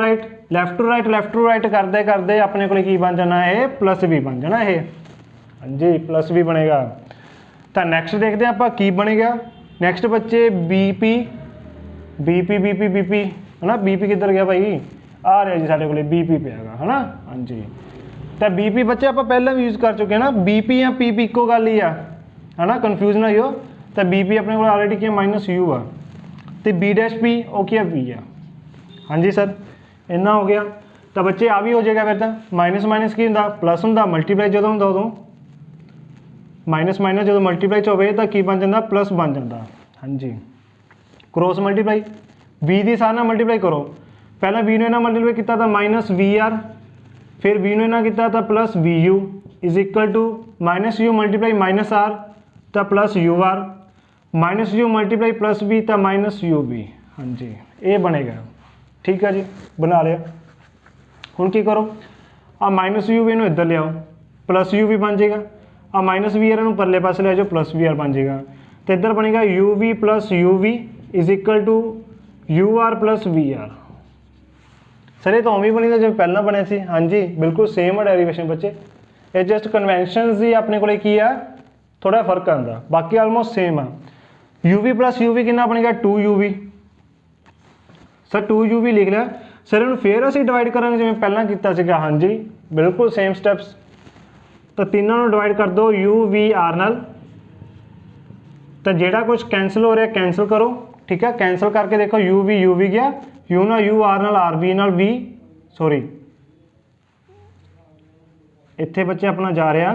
A: राइट करते करते अपने को की बन जाना है प्लस भी बन जाना है हाँ जी प्लस भी बनेगा तो नैक्सट देखते हैं आप की बनेगा नैक्सट बच्चे बीपी है ना बीपी किधर गया भाई आ रहा जी साढ़े को बीपी पे है ना हाँ जी तो बीपी बच्चे आप पहले भी यूज़ कर चुके हैं ना बीपी या पीपी इको गल ही है ना कन्फ्यूज ना हो तो बीपी अपने को ऑलरेडी क्या माइनस यू आ तो बी डैश पी वो क्या वी आ हाँ जी सर इन्ना हो गया तो बच्चे आ भी हो जाएगा फिर तो माइनस माइनस की होंगे प्लस होंगे मल्टीप्लाई जो होंगे उदों माइनस माइनस जो मल्टीप्लाई च होवे तो की बन जाता प्लस बन जाता हाँ जी क्रॉस मल्टीप्लाई वी की सारे मल्टीप्लाई करो पहला वी ने मल्टीप्लाई किया था माइनस वी आर फिर वी ने किया था plus V U is equal to minus you multiply minus R तो plus you are minus you multiply plus B तो माइनस यू बी हाँ जी ये बनेगा ठीक है जी बना लिया हुण की करो आ माइनस यू वी इधर ले आओ प्लस यू भी बन जाएगा आ माइनस वी आर परले पास ले जाओ प्लस वी आर बन जाएगा तो इधर बनेगा u v plus u v is equal to u r plus v r sir ये तो उम्मीद बनी था जब पहला बने सी हाँ जी बिल्कुल सेम है डेरिवेशन बच्चे ये जस्ट कन्वेंशन ही अपने को थोड़ा फर्क आता बाकी आलमोस्ट सेम है u v plus u v कितना बनेगा 2 u v sir 2 u v लिख लिया सर इन फिर असीं डिवाइड करांगे जिवें पहलां कीता सीगा हाँ जी बिल्कुल सेम स्टैप्स तो तीनों डिवाइड कर दो यू वी आर नाल तो जेड़ा कुछ कैंसल हो रहा कैंसल करो ठीक है कैंसल करके देखो यू वी गया यू ना यू आर नाल वी सॉरी इत्थे बच्चे अपना जा रहा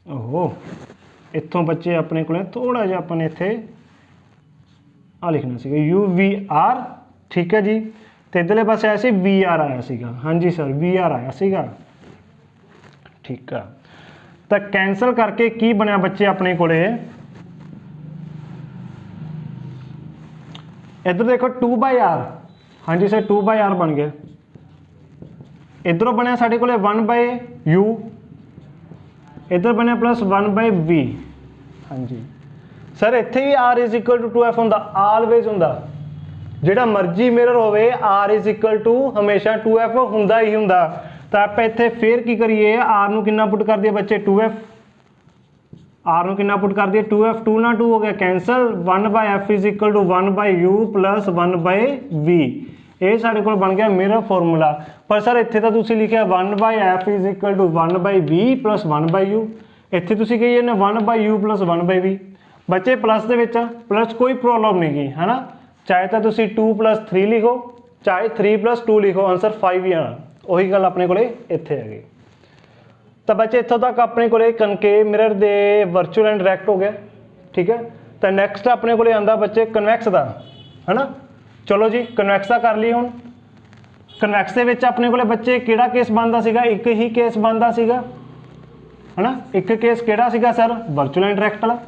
A: ओहो इत्थों बच्चे अपने को थोड़ा जिहा अपने इत्थे आ लिखना सीगा यू वी आर ठीक है जी तो इधरले पासे आया सी वी आर आया सीगा हाँ जी सर वी आर आया सीगा ठीक है तो कैंसल करके की बनया बच्चे अपने को इधर देखो 2/r हाँ जी सर 2/r बन गया इधरों बनया साढ़े को 1/u इधर बनया प्लस 1/v हाँ जी सर इत्थे भी r is equal to 2f होंदा ऑलवेज होंदा जिहड़ा मर्जी मिरर होवे r इज इक्वल टू हमेशा 2f होंदा ही होंदा तो आप इत्थे फिर की करिए r नूं कितना पुट कर दिए बच्चे 2f आर नूं कितना पुट कर दिए 2f 2 ना 2 हो गया cancel 1/f is equal to 1/u plus 1/v ये साढ़े को बन गया मेरा फॉर्मूला पर सर इत्थे तो तुसीं लिखिया 1/f is equal to 1/v plus 1/u इत्थे तुसीं कही जाने 1/u प्लस 1/v बच्चे प्लस दे विच प्लस कोई प्रॉब्लम नहीं गई है ना चाहे तो तुसीं 2 + 3 लिखो चाहे 3 + 2 लिखो आंसर 5 ही आना वही गल अपने को इत्थे है तो बच्चे इत्थों तक अपने को concave mirror they virtual and direct हो गया ठीक है तो नैक्सट अपने को आंदा बच्चे कन्वैक्स का है ना चलो जी कन्वैक्स का कर ली हुण कन्वैक्स दे विच अपने को बच्चे किहड़ा केस बनदा सीगा एक ही केस बनदा सीगा है ना एक केस किहड़ा सीगा सर वर्चुअल एंड डायरैक्ट वाला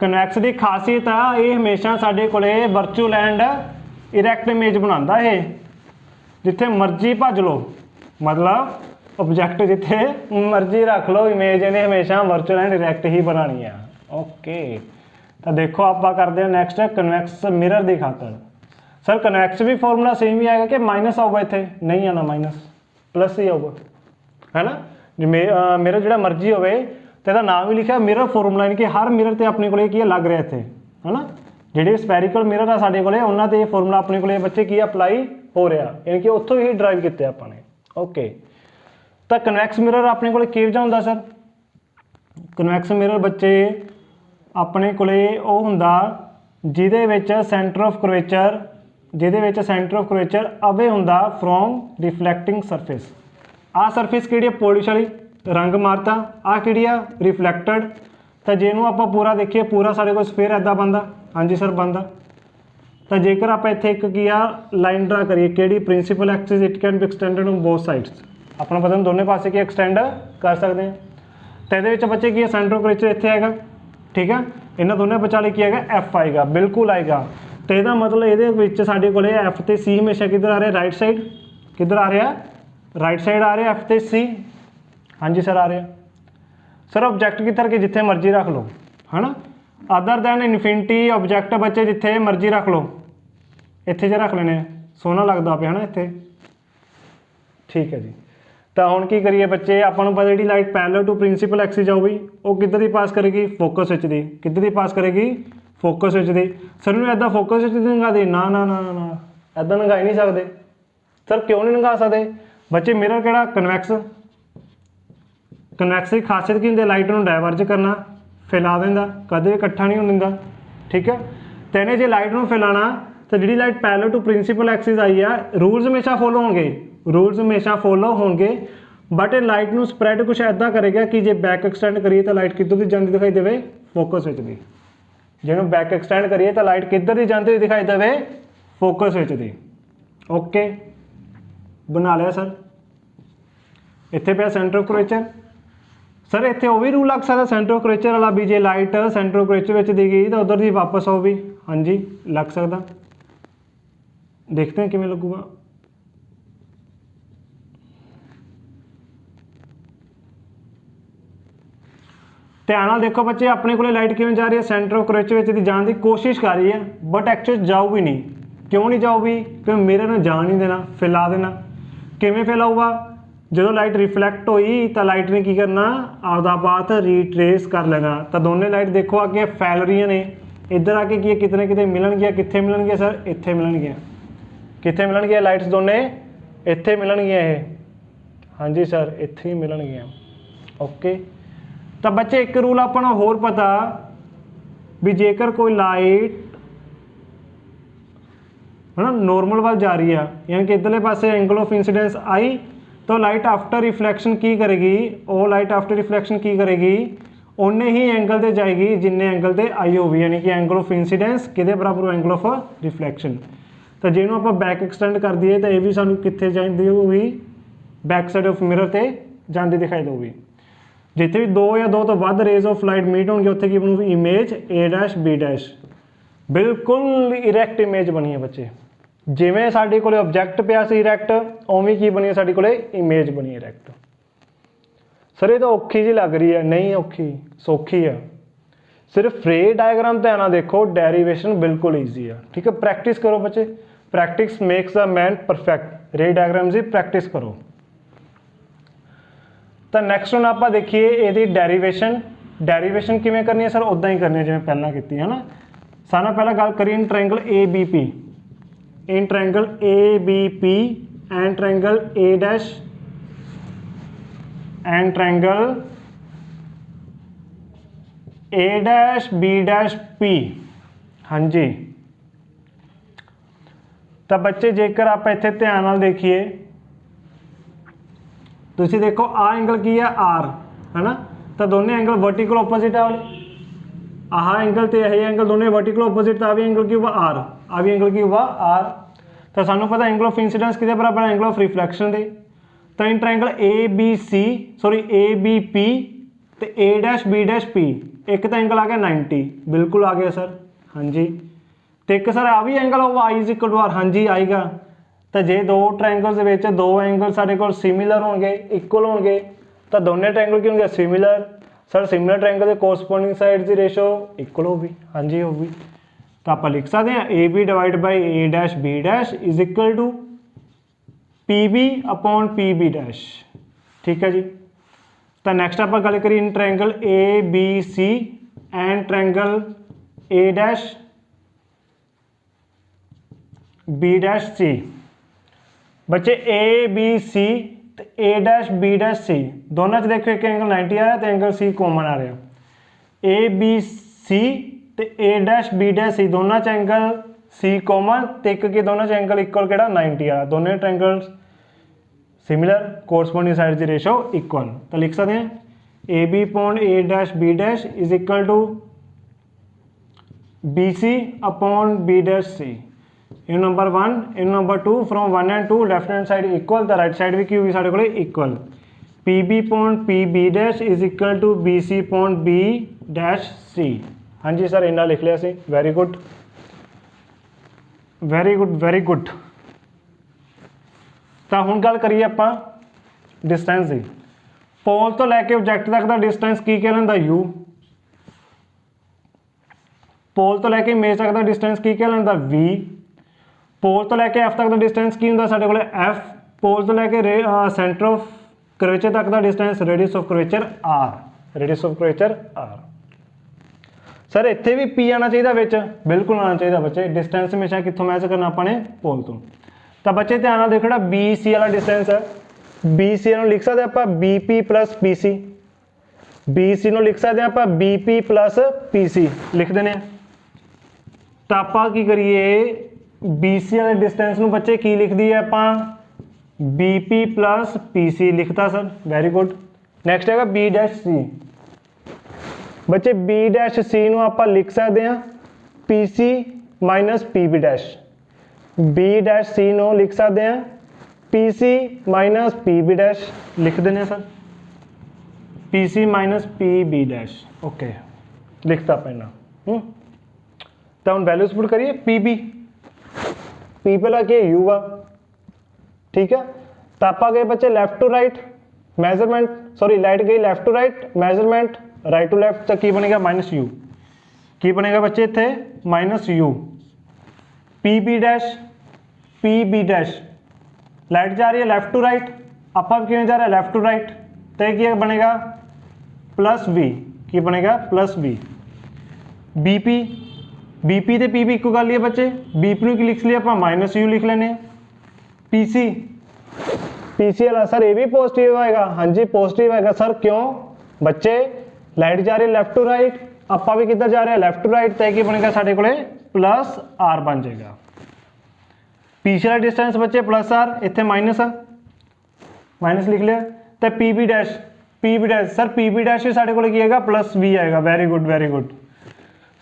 A: कन्वैक्स की खासियत आ ये हमेशा साडे कोले वर्चुअल एंड इरैक्ट इमेज बनांदा है जिथे मर्जी भज लो मतलब ऑब्जेक्ट जिथे मर्जी रख लो इमेज ने हमेशा वर्चुअल एंड डायरैक्ट ही बनानी है ओके तो देखो आप करते हैं नैक्सट कन्वैक्स मिरर की खातर सर कन्वैक्स भी फॉर्मूला सेम ही आएगा कि माइनस आऊगा इतने नहीं आना माइनस प्लस ही आऊगा है ना मिरर जो मर्जी हो तो नाम ही लिखा मिरर फॉर्मूला यानी कि हर मिरर से अपने को लग रहा इतने है ना ਜਿਹੜੇ स्पैरिकल मिरर आ साढ़े कोले उन्हां ते फॉर्मूला अपने को बच्चे की अप्लाई हो रहा यानी कि उत्थों ही ड्राइव किए अपने ओके तो कन्वैक्स मिरर अपने को किहੋ जिहा हुंदा सर कन्वैक्स मिरर बच्चे अपने को हुंदा जिहदे विच सेंटर ऑफ कर्वेचर अवे हुंदा फ्रॉम रिफ्लैक्टिंग सरफेस आ सरफेस किहड़ी पॉलिश वाली रंग मारता आ किहड़ी रिफ्लैक्टड तो जेनू आप पूरा देखिए पूरा साढ़े को स्फेयर इदा बनता हाँ जी सर बनता तो जेकर आप इत्थे एक की लाइन ड्रा करिए किहड़ी principal axis it can be extended on both sides अपना पता दोनों पासे की एक्सटेंड कर सकते हैं तो ये बच्चे की सेंटर ऑफ कर्वेचर इत्थे आएगा ठीक है इन्होंने दोनों विचाले की आएगा एफ आएगा बिल्कुल आएगा तो यदा मतलब ये साढ़े को एफ तो सी हमेशा किधर आ रहा है, राइट साइड, किधर आ रहा, राइट साइड आ रहा, एफ तो सी, हाँ जी सर आ रहा। सर ऑब्जैक्ट किधर के जिथे मर्जी रख लो, है ना, अदर दैन इनफिनिटी ऑब्जैक्ट बच्चे जिथे मर्जी रख लो, इत्थे च रख लेने, सोहना लगता पे, है ना इत्थे, ठीक है जी। तो हुण की करिए बच्चे, आपां नूं पता जी light parallel to principal axis जाऊगी, वो किधर दी पास करेगी, फोकस विच दी, किधर दी पास करेगी, फोकस विच दी। सर नूं इदां फोकस विच दी लंघा दी, ना ना ना ना इदां लंघा ही नहीं सकते। सर क्यों नहीं लंघा सकते बच्चे, मिरर किहड़ा कन्वैक्स, कन्वैक्स की खासियत की होंदी, लाइट नूं डाइवर्ज करना, फैला देंदा, कदे इकट्ठा नहीं होण दिंदा, ठीक है। तो इहने जे लाइट नूं फैलाना, तो जिहड़ी light parallel to principal axis आई है, रूल्स हमेशा फॉलो होंगे, रूल्स हमेशा फॉलो होंगे, बट ये लाइट नूं स्प्रैड कुछ ऐदा करेगा कि जे बैक एक्सटेंड करिए तो लाइट किधर दी जाती दिखाई देवे, फोकस विच दी। जिहनूं बैक एक्सटेंड करिए तो लाइट किधर दी जाती हुई दिखाई देवे, फोकस विच दी। ओके बना लिया सर। इत्थे पिया सेंटर ऑफ कर्वेचर। सर इत्थे वो भी रूल लग सकता सेंटर ऑफ कर्वेचर वाला भी, जे लाइट सेंटर ऑफ कर्वेचर विच दी गई तो उधर दी वापस आओ भी, हाँ जी लग सकता। देखते हैं किवें लगूगा। ध्यान नाल देखो बच्चे, अपने को लाइट किवें जा रही है, सेंटर ऑफ कर्वेचर विच दी जाने की कोशिश कर रही है, बट एक्चुअल जाऊगी नहीं। क्यों नहीं जाऊगी, क्योंकि मिरर ने जान नहीं देना, फैला देना। किवें फैलाऊगा, जो लाइट रिफ्लैक्ट हुई तो लाइट ने की करना, आपदा पाथ रीट्रेस कर लेना। तो दोनों लाइट देखो आगे फैल रही ने, इधर आके की कितने कितने मिलनगियां, कित्थे मिलनगियां सर, इत्थे मिलनगियां, कित्थे मिलनगियां लाइट्स दोने, इत्थे मिलनगियां ये, हाँ जी सर इत्थे ही मिलनगियां। ओके तो बच्चे एक रूल अपना होर पता भी, जेकर कोई लाइट है ना नॉर्मल वाल जा रही है, यानी कि इधरले पासे एंगल ऑफ इंसिडेंस आई, तो लाइट आफ्टर रिफ्लैक्शन की करेगी, वो लाइट आफ्टर रिफ्लैक्शन की करेगी, उन्ने ही एंगल से जाएगी जिन्ने एंगल से आई होगी, यानी कि एंगल ऑफ इंसिडेंस किदे बराबर एंगल ऑफ रिफ्लैक्शन। तो जिन्हों आप बैक एक्सटेंड कर दिए तो यह भी सानू कित्थे जाती होगी, बैक साइड ऑफ मिरर से जाती दिखाई देगी। जिथे भी दो या दो तो वध रेज ऑफ लाइट मीट होंगे, उत्थे की बनूगी image A dash B dash, बिल्कुल इरैक्ट इमेज बनी है बच्चे। जिवें साडे कोले ऑब्जैक्ट पिया सी इरैक्ट, उवें की बनी है साडे कोले इमेज बनी इरैक्ट। सर ये तो औखी जी लग रही है, नहीं औखी, सौखी है। सिर्फ रे डायग्राम ध्यान नाल देखो, डेरिवेशन बिल्कुल ईजी है, ठीक है। प्रैक्टिस करो बच्चे, practice makes the man perfect. रे डायग्राम की प्रैक्टिस करो। तो नैक्सट हुण आपां देखिए इहदी डेरिवेशन। डेरिवेशन किवें करनी है सर, उदां ही करनी है जिवें पहलां कीती है ना। सारे नाल पहलां गल करिए इन ट्रायंगल ए बी पी, इन triangle A B P and triangle A dash and triangle A dash B dash P, हाँ जी। तो बच्चे जेकर आप इत्थे ध्यान नाल देखिए, तुसीं देखो आ एंगल की है आर, है ना, तो दोनों एंगल वर्टिकल ऑपोजिट है वाले, आह एंगल तो यही एंगल दोनों वर्टिकल ऑपोजिट, आ भी एंगल की हुआ आर, आ भी एंगल की हुआ आर। तो सानू पता एंगल ऑफ इंसिडेंस किसके बराबर है, एंगल ऑफ रिफ्लैक्शन दे। तो इन triangle A B C sorry A B P तो A dash B dash P, एक तो एंगल आ गया 90, बिल्कुल आ गया सर, हाँ जी। तो एक सर आ भी एंगल होगा आई इज इक्वल टू आर, हाँ जी आएगा। तो जे दो ट्रायंगल्स दो एंगल साढ़े को सिमिलर होंगे, इक्वल होंगे, तो दोनों ट्रायंगल की होंगे सिमिलर। सर सिमिलर ट्रायंगल के कोरस्पोंडिंग साइड की रेशो इक्वल होगी, हाँ जी होगी। तो आप लिख सकते हैं A B divide by A dash B dash is equal to P B upon P B dash, ठीक है जी। तो नैक्सट आप गल करिए इन triangle A B C and triangle A dash B dash C. बच्चे ए बी सी तो A dash B dash सी दोनों च देखो एक एंगल 90 आ रहा तो एंगल सी कॉमन आ रहा। ए बी सी तो ए डैश बी डैश सी दोनों च एंगल सी कॉमन तो एक के दोनों च एंगल इक्वल केड़ा 90 आ, दोनों ट्रायंगल सिमिलर कोरस्पोंडिंग साइड की रेशो इक्वल। तो लिख सकते हैं A B upon A dash B dash is equal to B C upon B dash C. In number 1 in number 2 from 1 and 2 left hand side equal तो right side भी की होगी साढ़े को equal. P B upon P B dash is equal to B C upon B dash C. हाँ जी sir इन्ना लिख लिया सी, very good. Very good very good. तो हुण गल करिए आपां डिस्टेंस की। पोल तो लैके ऑब्जैक्ट तक का डिस्टेंस की कहलांदा यू, पोल तो लैके इमेज तक का डिस्टेंस की कहलांदा वी, पोल तो लैके एफ तक का डिस्टेंस की हुंदा साडे कोले एफ, पोल तो लैके सेंटर ऑफ कर्वेचर तक का distance radius of curvature are, radius of curvature are. Sir इत्थे भी पी आना चाहिए विच, बिल्कुल आना चाहिए बच्चे। डिस्टेंस हमेशा कित्थों मैच करना अपने पोल तो बच्चे ध्यान नाल देखो बी सी वाला डिस्टेंस है, बी सी लिख सकते आप B P plus P C, B C लिख सकते आप B P plus P C लिख देने। तो आप की करिए बी सी वाले डिस्टेंस में बच्चे की लिख दी है आप B P plus P C लिखता सर, वेरी गुड। नैक्सट है बी डैश सी, बच्चे बी डैश सी आप लिख सकते हैं P C minus P B dash, B dash C लिख सकते हैं P C minus P B dash लिख देने sir, P C minus P B dash, okay लिखता पैना। तो हम वैल्यूज पुट करिए पी बी, पी पहला के यू आ, ठीक है। तो आप गए बच्चे left to right measurement, sorry light गई left to right measurement right to left, तो की बनेगा माइनस यू, की बनेगा बच्चे इतने minus U, P B dash light जा रही है लेफ्ट टू राइट, आप क्यों जा रहा है लेफ्ट टू राइट, तो क्या बनेगा प्लस बी, की बनेगा plus B, B P, B P तो पी बी इको गल ही है बच्चे, बी पी की लिख लिया आप माइनस यू लिख लेने, पी सी, पी सी वाला सर ये भी पॉजिटिव आएगा, हाँ जी पॉजिटिव आएगा सर, क्यों बच्चे लाइट जा रही है लेफ्ट टू राइट, आप भी किधर जा रहे हैं लेफ्ट टू राइट, तो क्या बनेगा साढ़े को प्लस आर बन जाएगा। पीछे वाला डिस्टेंस बच्चे प्लस आर, इतने माइनस आ, माइनस लिख लिया, तो P B dash sir P B dash भी साढ़े को आएगा प्लस बी आएगा, वेरी गुड वेरी गुड।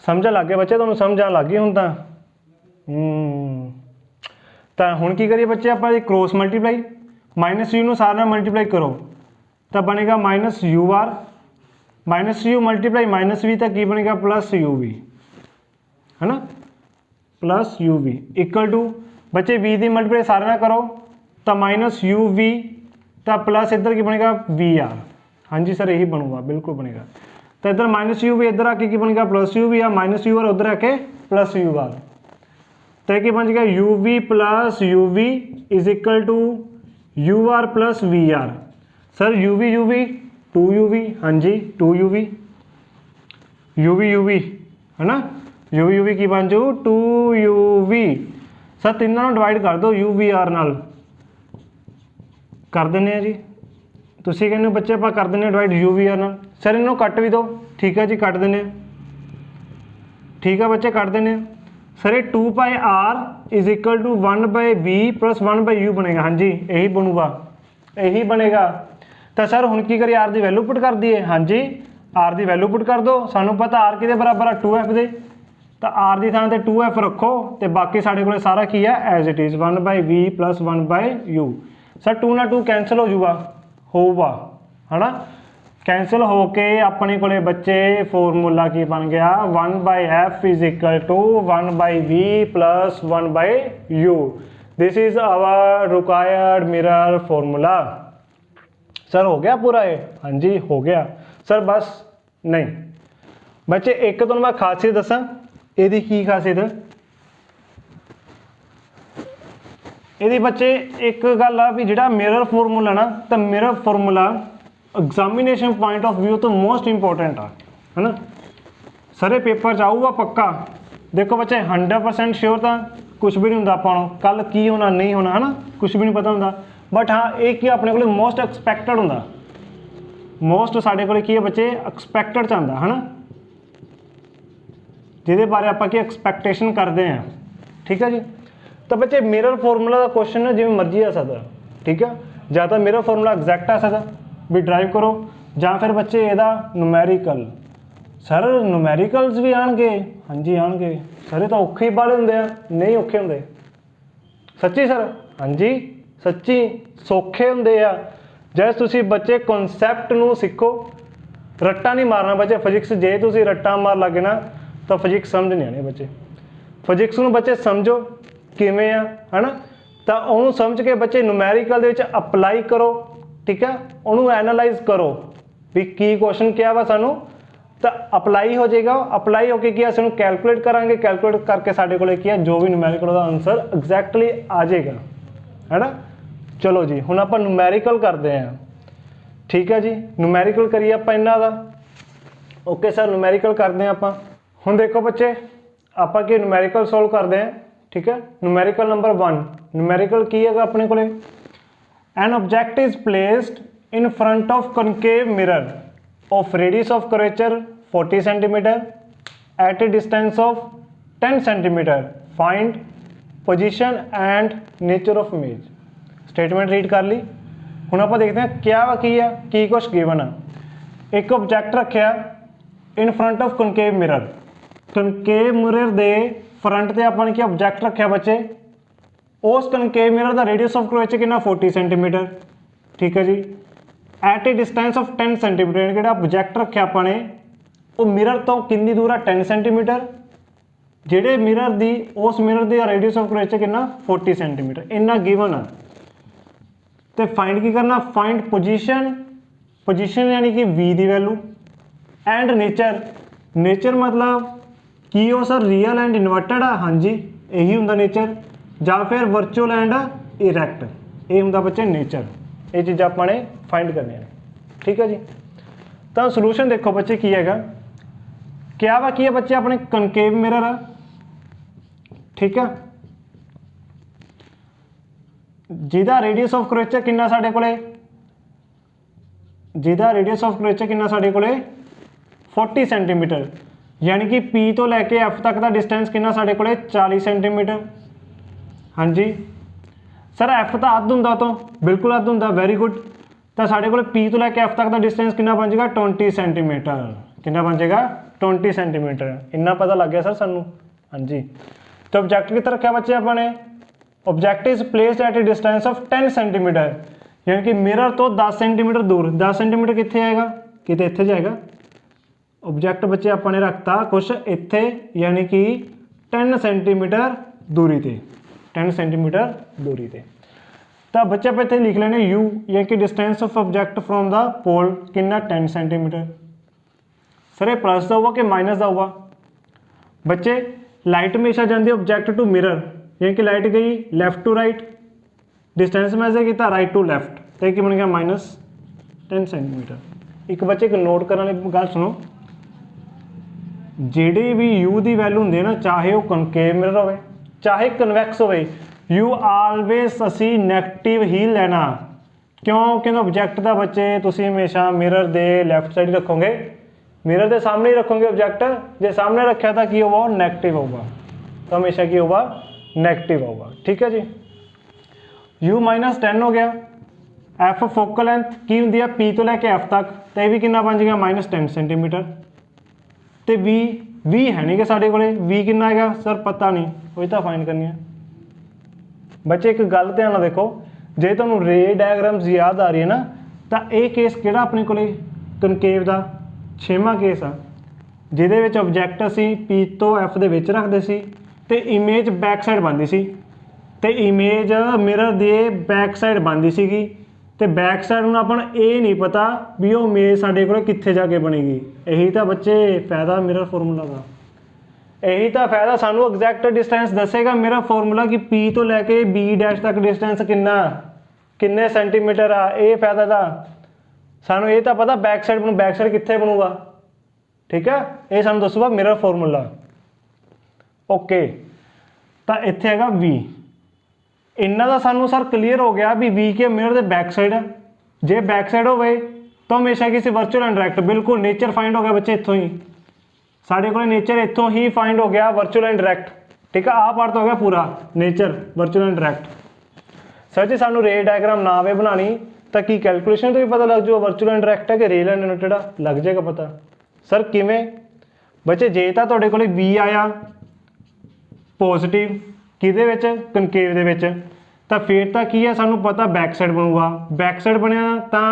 A: समझ लग गया बच्चे, तुहानूं समझ आन लग गई हुण तो हुण की करिए बच्चे आप क्रॉस मल्टीप्लाई, माइनस यू सारे नाल मल्टीप्लाई करो तो बनेगा minus u are, minus you multiply minus v, तो की बनेगा प्लस यू वी, है ना plus u v equal to बच्चे वी की मल्टीप्लाई सारे ना करो तो माइनस यू वी, तो प्लस इधर की बनेगा वी आर, हाँ जी सर यही बनूगा बिल्कुल बनेगा। तो इधर माइनस यू वी इधर आके की बनेगा प्लस यू वी, या माइनस यू आर उधर आके प्लस यू आर, तो ये बन जाएगा u v plus u v is equal to u r plus v r. Sir u v to u v, हाँ जी टू यू वी है ना, यू वी की बन जाऊ टू यू वी। सर तीनों डिवाइड कर दो यू वी आर नाल, कर देने जी, तुसी कहने बच्चे आप कर देने डिवाइड यू वी आर नाल। सर इन्हों कट भी दो, ठीक है जी कट देने, ठीक है बच्चे कट देने। सर ये 2 pi R is equal to 1 by we plus 1 by U बनेगा, हाँ जी यही बनूगा, यही बनेगा। तो सर हुण की करिए आर की वैल्यू पुट कर दिए, हाँ जी आर की वैल्यू पुट कर दो, सानू पता आर कि बराबर है 2F दे, तो आर की थां ते 2F रखो, तो बाकी साढ़े को सारा की है as it is 1 by we plus 1 by u. Sir 2 ना 2 कैंसल हो जाऊगा, होगा है ना, कैंसल होके अपने को बच्चे फॉर्मूला की बन गया 1 by f is equal to 1 by we plus 1 by u. This is our required mirror formula. Sir हो गया पूरा ये, हाँ जी हो गया सर, बस नहीं बच्चे एक तो मैं खासियत दसा, यदी की खासियत यदि बच्चे एक गल आ भी जिहड़ा मिरर फॉर्मूला ना, तो mirror formula examination point of view तो मोस्ट इंपॉर्टेंट है ना। सारे पेपर आऊगा पक्का, देखो बच्चे 100% श्योर तो कुछ भी नहीं होंगे, आप कल की होना नहीं होना है ना, कुछ भी नहीं पता होंगे, बट हाँ एक ही अपने को मोस्ट एक्सपैक्टेड होंगे, मोस्ट साढ़े को है बच्चे एक्सपैक्टेड चाहता है ना, जिहदे बारे आप एक्सपैक्टेशन करते हैं, ठीक है जी। तो बच्चे मिरर फॉर्मूला का क्वेश्चन है जिवें मर्जी आ सकता, ठीक है, या तो मिरर फॉर्मूला एग्जैक्ट आ सकता भी ड्राइव करो, या फिर बच्चे ਇਹਦਾ न्यूमैरिकल। सर न्यूमैरिकल्स भी आएंगे, हाँ जी आएंगे सर, ये तो औखे ही बाले होंगे, नहीं औखे होंगे सच्ची सर, हाँ जी सच्ची सौखे होंगे आ, जैसे तुसी बच्चे कॉन्सैप्ट नूं सीखो, रट्टा नहीं मारना बच्चे फिजिक्स, जे तुसी रट्टा मार लगे ना तो फिजिक्स समझ नहीं आनी बच्चे, फिजिक्स नूं बच्चे समझो, किवें आ, है ना। तो उन्होंने समझ के बच्चे न्यूमैरिकल दे विच अप्लाई करो, ठीक है, उन्होंने एनालाइज करो भी की क्वेश्चन क्या वा सानू, तो अप्लाई हो जाएगा। अप्लाई होके की असं कैलकुलेट करांगे, कैलकुलेट करके साढ़े को की जो भी न्यूमैरिकल का आंसर एग्जैक्टली आ जाएगा, है ना। चलो जी हुण आपां न्यूमैरिकल करते हैं, ठीक है जी। न्यूमैरिकल करिए आपां इन्हां दा। ओके सर न्यूमैरिकल करते हैं आपां। हुण देखो बच्चे आपां की न्यूमैरिकल सॉल्व करते हैं, ठीक है। न्यूमैरिकल नंबर 1 न्यूमैरिकल की है अपने को, an object is placed in front of concave mirror of radius of curvature 40 centimetre at a distance of 10 centimetre, find position and nature of image. Statement read कर ली। हुण आपां देखते हैं क्या वा की है, की कुछ गिवन है। एक ऑब्जेक्ट रखिया in front of concave mirror, concave mirror दे फ्रंट से अपन क्या ऑब्जेक्ट रखा बच्चे, उस कनकेव मिरर का रेडियस ऑफ कर्वेचर कितना 40 सेंटीमीटर, ठीक है जी। At a distance of 10 centimetre जो ऑब्जेक्ट रखे अपने वो मिरर तो कितनी दूर है 10 सेंटीमीटर, जेडे मिरर की उस मिरर की रेडियस ऑफ कर्वेचर कितना 40 सेंटीमीटर, इन्ना गिवन है। तो फाइंड की करना, फाइंड पोजीशन, पोजीशन यानी कि वी की वैल्यू, एंड नेचर, नेचर मतलब की वो सर रियल एंड इन्वर्टेड है, हाँ जी यही होंगे नेचर, या फिर वर्चुअल एंड इरैक्ट, ये होंगे बच्चे नेचर। ये चीज़ा अपने फाइंड करनी है, ठीक है जी। तो सोल्यूशन देखो बच्चे की है, क्या वा की है बच्चे अपने कनकेव मिरर है, ठीक है, जिहदा रेडियस ऑफ कर्वेचर कितना साडे कोले, जिहदा रेडियस ऑफ कर्वेचर कितना साडे कोले 40 सेंटीमीटर, यानी कि पी तो लैके एफ तक का डिस्टेंस कितना साडे कोले 40 सेंटीमीटर, हाँ जी। सर एफ तो अद्ध होंदा, तो बिल्कुल अद्ध होंदा, वेरी गुड। तो साढ़े को पी तो लैके एफ तक का डिस्टेंस कितना बन जाएगा 20 सेंटीमीटर, कितना बन जाएगा 20 सेंटीमीटर, इन्ना पता लग गया सर सानू, हाँ जी। तो ऑब्जेक्ट कितना रखा बच्चे अपने, object is placed at a distance of 10 centimetre, यानी कि मिरर तो 10 सेंटीमीटर दूर, 10 सेंटीमीटर कितने आएगा, कितने इत्थे जाएगा। ऑब्जेक्ट बच्चे अपने रखता कुछ इत्थे, यानी कि 10 सेंटीमीटर दूरी ते, 10 सेंटीमीटर दूरी ते। तो बच्चे आप इतने लिख लेने यू, यानी कि distance of object from the pole कितना 10 सेंटीमीटर। सर ये प्लस का हुआ कि माइनस का हुआ, बच्चे लाइट हमेशा जाती है ऑब्जेक्ट टू मिरर, यानी कि लाइट गई left to right, distance measure किया राइट टू लैफ्ट, तो कि बन गया -10 सेंटीमीटर। एक बच्चे एक नोट करने वाली गल सुनो, ਜਿਹੜੀ भी u की वैल्यू होंगी ना, चाहे वो कनकेव मिरर हो चाहे कन्वैक्स हो, u आलवेज असी नैगेटिव ही लेना, क्यों क्योंकि ऑब्जेक्ट का बच्चे तुसी हमेशा मिरर के लैफ्ट साइड रखोगे, मिरर के सामने ही रखोगे ऑब्जेक्ट, जो सामने रखा था कि होगा नैगेटिव होगा, तो हमेशा की होगा नैगेटिव होगा, ठीक है जी। u -10 हो गया, एफ फोकल लेंथ की होंगी है पी तो लैके एफ तक, तो यह भी कितना बन जाएगा -10 सेंटीमीटर। तो वी है नहीं कि साढ़े को वी कितना है सर पता नहीं, वही तो फाइंड करनी है। बच्चे एक गल ध्यान देखो, जे तुहानू रे डायग्राम्स याद आ रही है ना, तो यह केस किहड़ा अपने को कनकेव का 6वां केस आ, जिहदे विच ऑब्जेक्ट असी पी तो एफ दे विच रखदे सी ते इमेज बैक साइड बनदी सी, ते इमेज मिरर दे बैक साइड बनदी सीगी, तो बैक साइड में अपन ये नहीं पता भी वो इमेज साढ़े को कित्थे जाके बनेगी। यही तो बच्चे फायदा मिरर फॉर्मूला का, यही तो फायदा सानू एग्जैक्ट डिस्टेंस दसेगा मिरर फॉर्मूला कि पी तो लैके बी डैश तक डिस्टेंस कितना किन्ने सेंटीमीटर आ, ये फायदा था सानू, ये तो पता बैक साइड कित्थे बनूगा, ठीक है, ये सानू दसूगा मिरर फॉर्मूला। ओके तो इत्थे हैगा वी, इन्ना का सानू सर क्लीयर हो गया भी वी के मिरर के बैक साइड है, जे बैक साइड हो गए तो हमेशा किसी वर्चुअल एंड डायरेक्ट, बिल्कुल नेचर फाइंड हो गया बच्चे इतों ही, साढ़े को नेचर इतों ही फाइंड हो गया वर्चुअल एंड डायरेक्ट, ठीक है। आ पार्ट हो गया पूरा nature virtual and direct. Sir जी सानू रे डायग्राम ना आवे बनानी तो की कैलकुलेशन तो भी पता लग जाओ वर्चुअल एंड डायरेक्ट है कि रियल एंड इन्वर्टेड है, लग जाएगा पता। सर किवें बच्चे, जे तो तुहाडे कोल वी आया पॉजिटिव किहदे विच कनकेव दे विच, तो फिर तो की है सानू पता बैक साइड बनूगा, बैक साइड बनया तो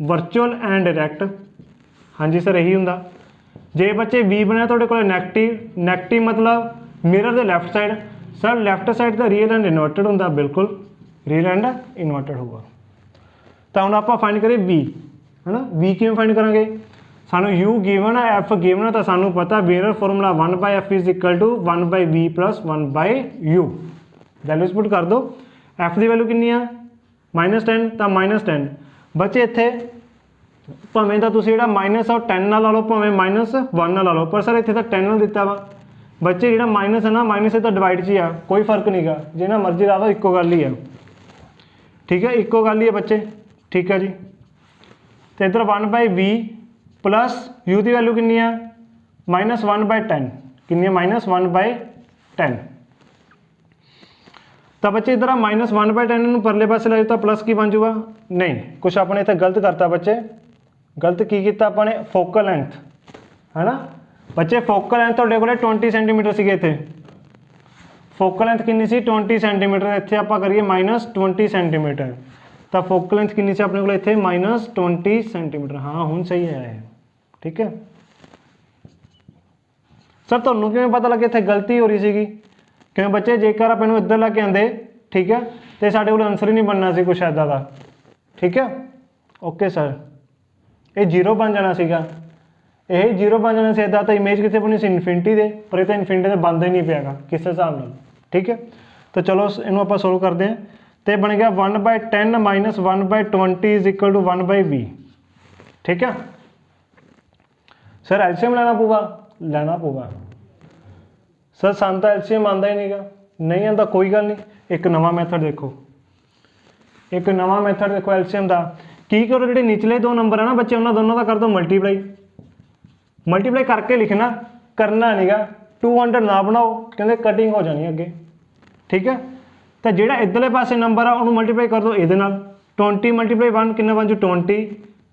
A: वर्चुअल एंड डायरेक्ट, हाँ जी सर यही हुंदा। जे बच्चे वी बनया तुहाडे कोल नैगेटिव, नैगेटिव मतलब मिरर दे left side, sir left side तो रियल एंड इन्वर्टेड होंगे, बिल्कुल रियल एंड इन्वर्टेड होगा। तो हम आप फाइंड करें वी, है ना, वी किवें फाइंड करेंगे, सानू यू गिवन है, एफ गिवन है, तो सानू पता वेरर formula 1/f is equal to 1/v plus 1/u। Values put कर दो, एफ की वैल्यू कितनी है -10, तो -10 बच्चे इत्थे भावें तो तुसीं जिहड़ा माइनस आ 10 नाल ला लो, भावें -1 नाल ला लो, पर सर इत्थे तो 10 नाल दिता वा बच्चे, जिहड़ा माइनस है ना माइनस तो डिवाइड च ही आ, कोई फर्क नहीं गा, जिन्ना मर्जी ला दो इक्को गल ही है, ठीक है, इक्को गल ही है बच्चे, ठीक है जी। तो इधर 1/v प्लस u की वैल्यू कितनी है -1/10, कितनी है -1/10। तो बच्चे इधर -1/10 परले पासे ला तो प्लस की बन जूगा, नहीं कुछ अपने इतने गलत करता बच्चे, गलत की किया अपने, फोकल लेंथ है ना बच्चे, फोकल लेंथ तो को 20 सेंटीमीटर सी इतने, फोकल लेंथ कितनी सी 20 सेंटीमीटर, इतने आप करिए -20 सेंटीमीटर, तो फोकल लेंथ कितनी सी अपने को इतने -20 सेंटीमीटर। हाँ हुण सही है, ठीक है सर, तुहानूं किवें पता लगे इतने गलती हो रही सी, क्यों बच्चे जेकर आप इन्हूं इधर लैके आंदे, ठीक है, तो साडे कोल आंसर ही नहीं बनना सी कुछ ऐदा दा, ठीक है ओके सर, ये 0 बन जाना सीगा, यही 0 बन जाना सी, ऐदा तो इमेज कितने बनी सी इनफिनिटी दे, पर ये तो इनफिनिटी से बनता ही नहीं पिया किस हिसाब नाल, ठीक है। तो चलो इनू आप सोल्व करते हैं, तो बन गया 1/10 minus 1/20 is equal to 1/v, ठीक है। सर एलसीएम लेना पऊगा सर, सानू तो एलसीएम आंदा ही नहीं आंदा, कोई गल नहीं, एक नवा मैथड देखो, एक नवा मैथड देखो एलसीएम का, की करो जो निचले 2 नंबर है ना बच्चे, उन्होंने दोनों का कर दो मल्टीप्लाई करके लिखना, करना नहीं गा, 200 ना बनाओ, कहते कटिंग हो जानी अगे, ठीक है। तो जोड़ा इधरले पासे नंबर आ उन्होंने मल्टीप्लाई कर दो ये 20 × 1 कितना बन जू 20,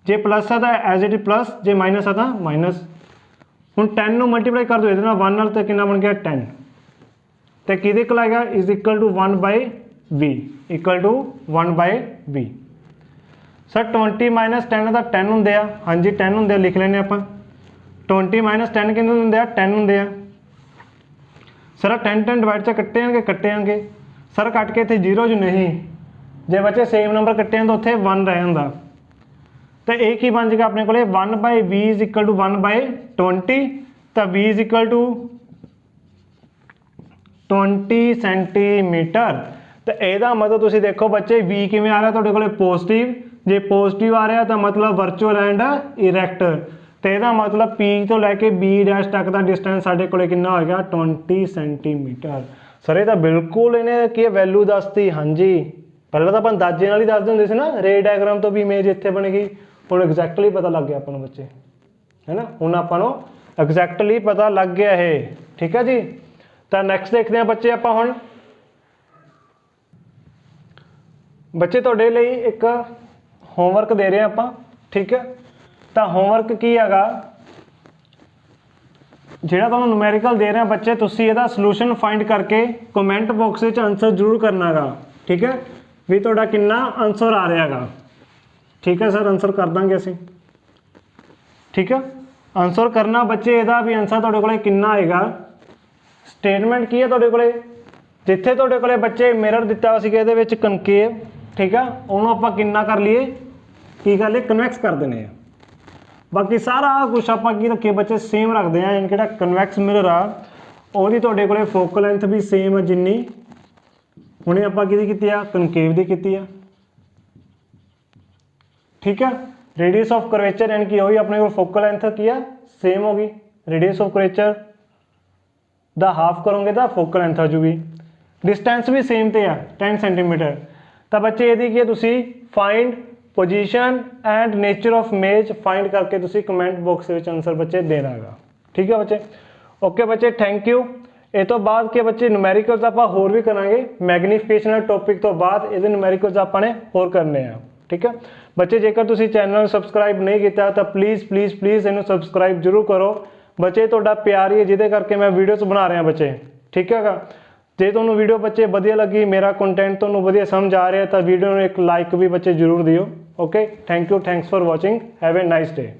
A: जे प्लस आ तो एज इट इज प्लस, जे माइनस आ तो माइनस। हुण 10 नूं मल्टीप्लाई कर दो ये 1 नाल, तो कितना बन गया 10, तो किहदे कोल आएगा is equal to 1/v, equal to 1/v। Sir 20 - 10 का 10 होंगे, हाँ जी 10 होंगे, लिख लेने आप, 20 - 10 कितने होंगे 10 होंगे। सर 10 डिवाइड से कट्टे आएंगे सर, कट के इतने 0 जो नहीं, जे बच्चे सेम नंबर कट्टे हैं तो उत्थे 1 रह जाता, तो एक ही बन जाएगा अपने को 1/v इज इक्वल टू 1/20, तो v is equal to 20 centimetre. तो यदा मतलब तुम देखो बच्चे v किवें आ रहा तुहाडे कोले पॉजिटिव, जे पॉजिटिव आ रहा तो मतलब वर्चुअल एंड इरैक्ट, तो यदा मतलब p तो लैके b डैश तक का डिस्टेंस साढ़े कोले कितना होगा 20 सेंटीमीटर। सर ये तो बिल्कुल इन्हें की वैल्यू दसती, हाँ जी पहले तो अपन अंदाजे नाल ही दसदे हुंदे सी ना, रे डायग्राम तो भी इमेज इत्थे बनेगी, हुण एग्जैक्टली पता लग गया अपन नूं बच्चे, है ना, हुण आपां नूं एग्जैक्टली पता लग गया है, ठीक है जी। तो नैक्सट देखते हैं बच्चे आपां हुण, बच्चे तुहाडे लई एक होमवर्क दे रहे हैं आपां, ठीक है। तो होमवर्क की हैगा, जिहड़ा तुहानूं न्यूमेरिकल दे रहे हैं बच्चे, तुसीं इहदा सलूशन फाइंड करके कमेंट बॉक्स में आंसर जरूर करना गा, ठीक है, भी तुहाडा कितना आंसर आ रहा है, ठीक है सर, आंसर कर देंगे असीं, ठीक है। आंसर करना बच्चे इहदा भी आंसर तुहाडे कोले कितना आएगा, स्टेटमेंट की है तुहाडे कोले, जिथे तुहाडे कोले बच्चे मिरर दिता सी इहदे विच कनकेव, ठीक है, उन्होंने आपां कितना कर लिए, की कर लिए कन्वैक्स कर देने हैं। बाकी सारा कुछ आप रखिए बच्चे सेम रखते हैं, यानी कि कन्वैक्स मिरर आ और तुहाडे कोले फोकल लेंथ भी सेम है जिन्नी हुणे आपां किहदी कीती आ, कनकेव दी कीती आ, ठीक है। रेडियस ऑफ कर्वेचर यानी कि वही अपने को फोकल लेंथ की है सेम होगी, रेडियस ऑफ कर्वेचर दा हाफ करोगे तो फोकल लेंथ आ जूगी, डिस्टेंस भी सेम ते आ 10 सेंटीमीटर। तो बच्चे यदि कि तुसी find position and nature of image find करके तुसी कमेंट बॉक्स में आंसर बच्चे देना है, ठीक है बच्चे। ओके बच्चे थैंक यू। ये तो बाद के बच्चे न्यूमेरिकल्स आप होर भी करांगे, मैग्नीफिकेशन टॉपिक तो बाद ये न्यूमेरिकल्स आपने होर करने हैं, ठीक है बच्चे। जेकर तुसी चैनल सबसक्राइब नहीं किया तो प्लीज़ प्लीज़ प्लीज़ इन्हू सबसक्राइब जरूर करो बच्चे, तुहाडा प्यार ही है जिहदे करके मैं वीडियोस बना रहा बच्चे, ठीक है। जे तुहानूं वीडियो बच्चे वधिया लगी, मेरा कंटेंट तुहानूं वधिया समझ आ रहा है तो वीडियो में एक लाइक भी बच्चे जरूर दियो। Okay thank you, thanks for watching, have a nice day.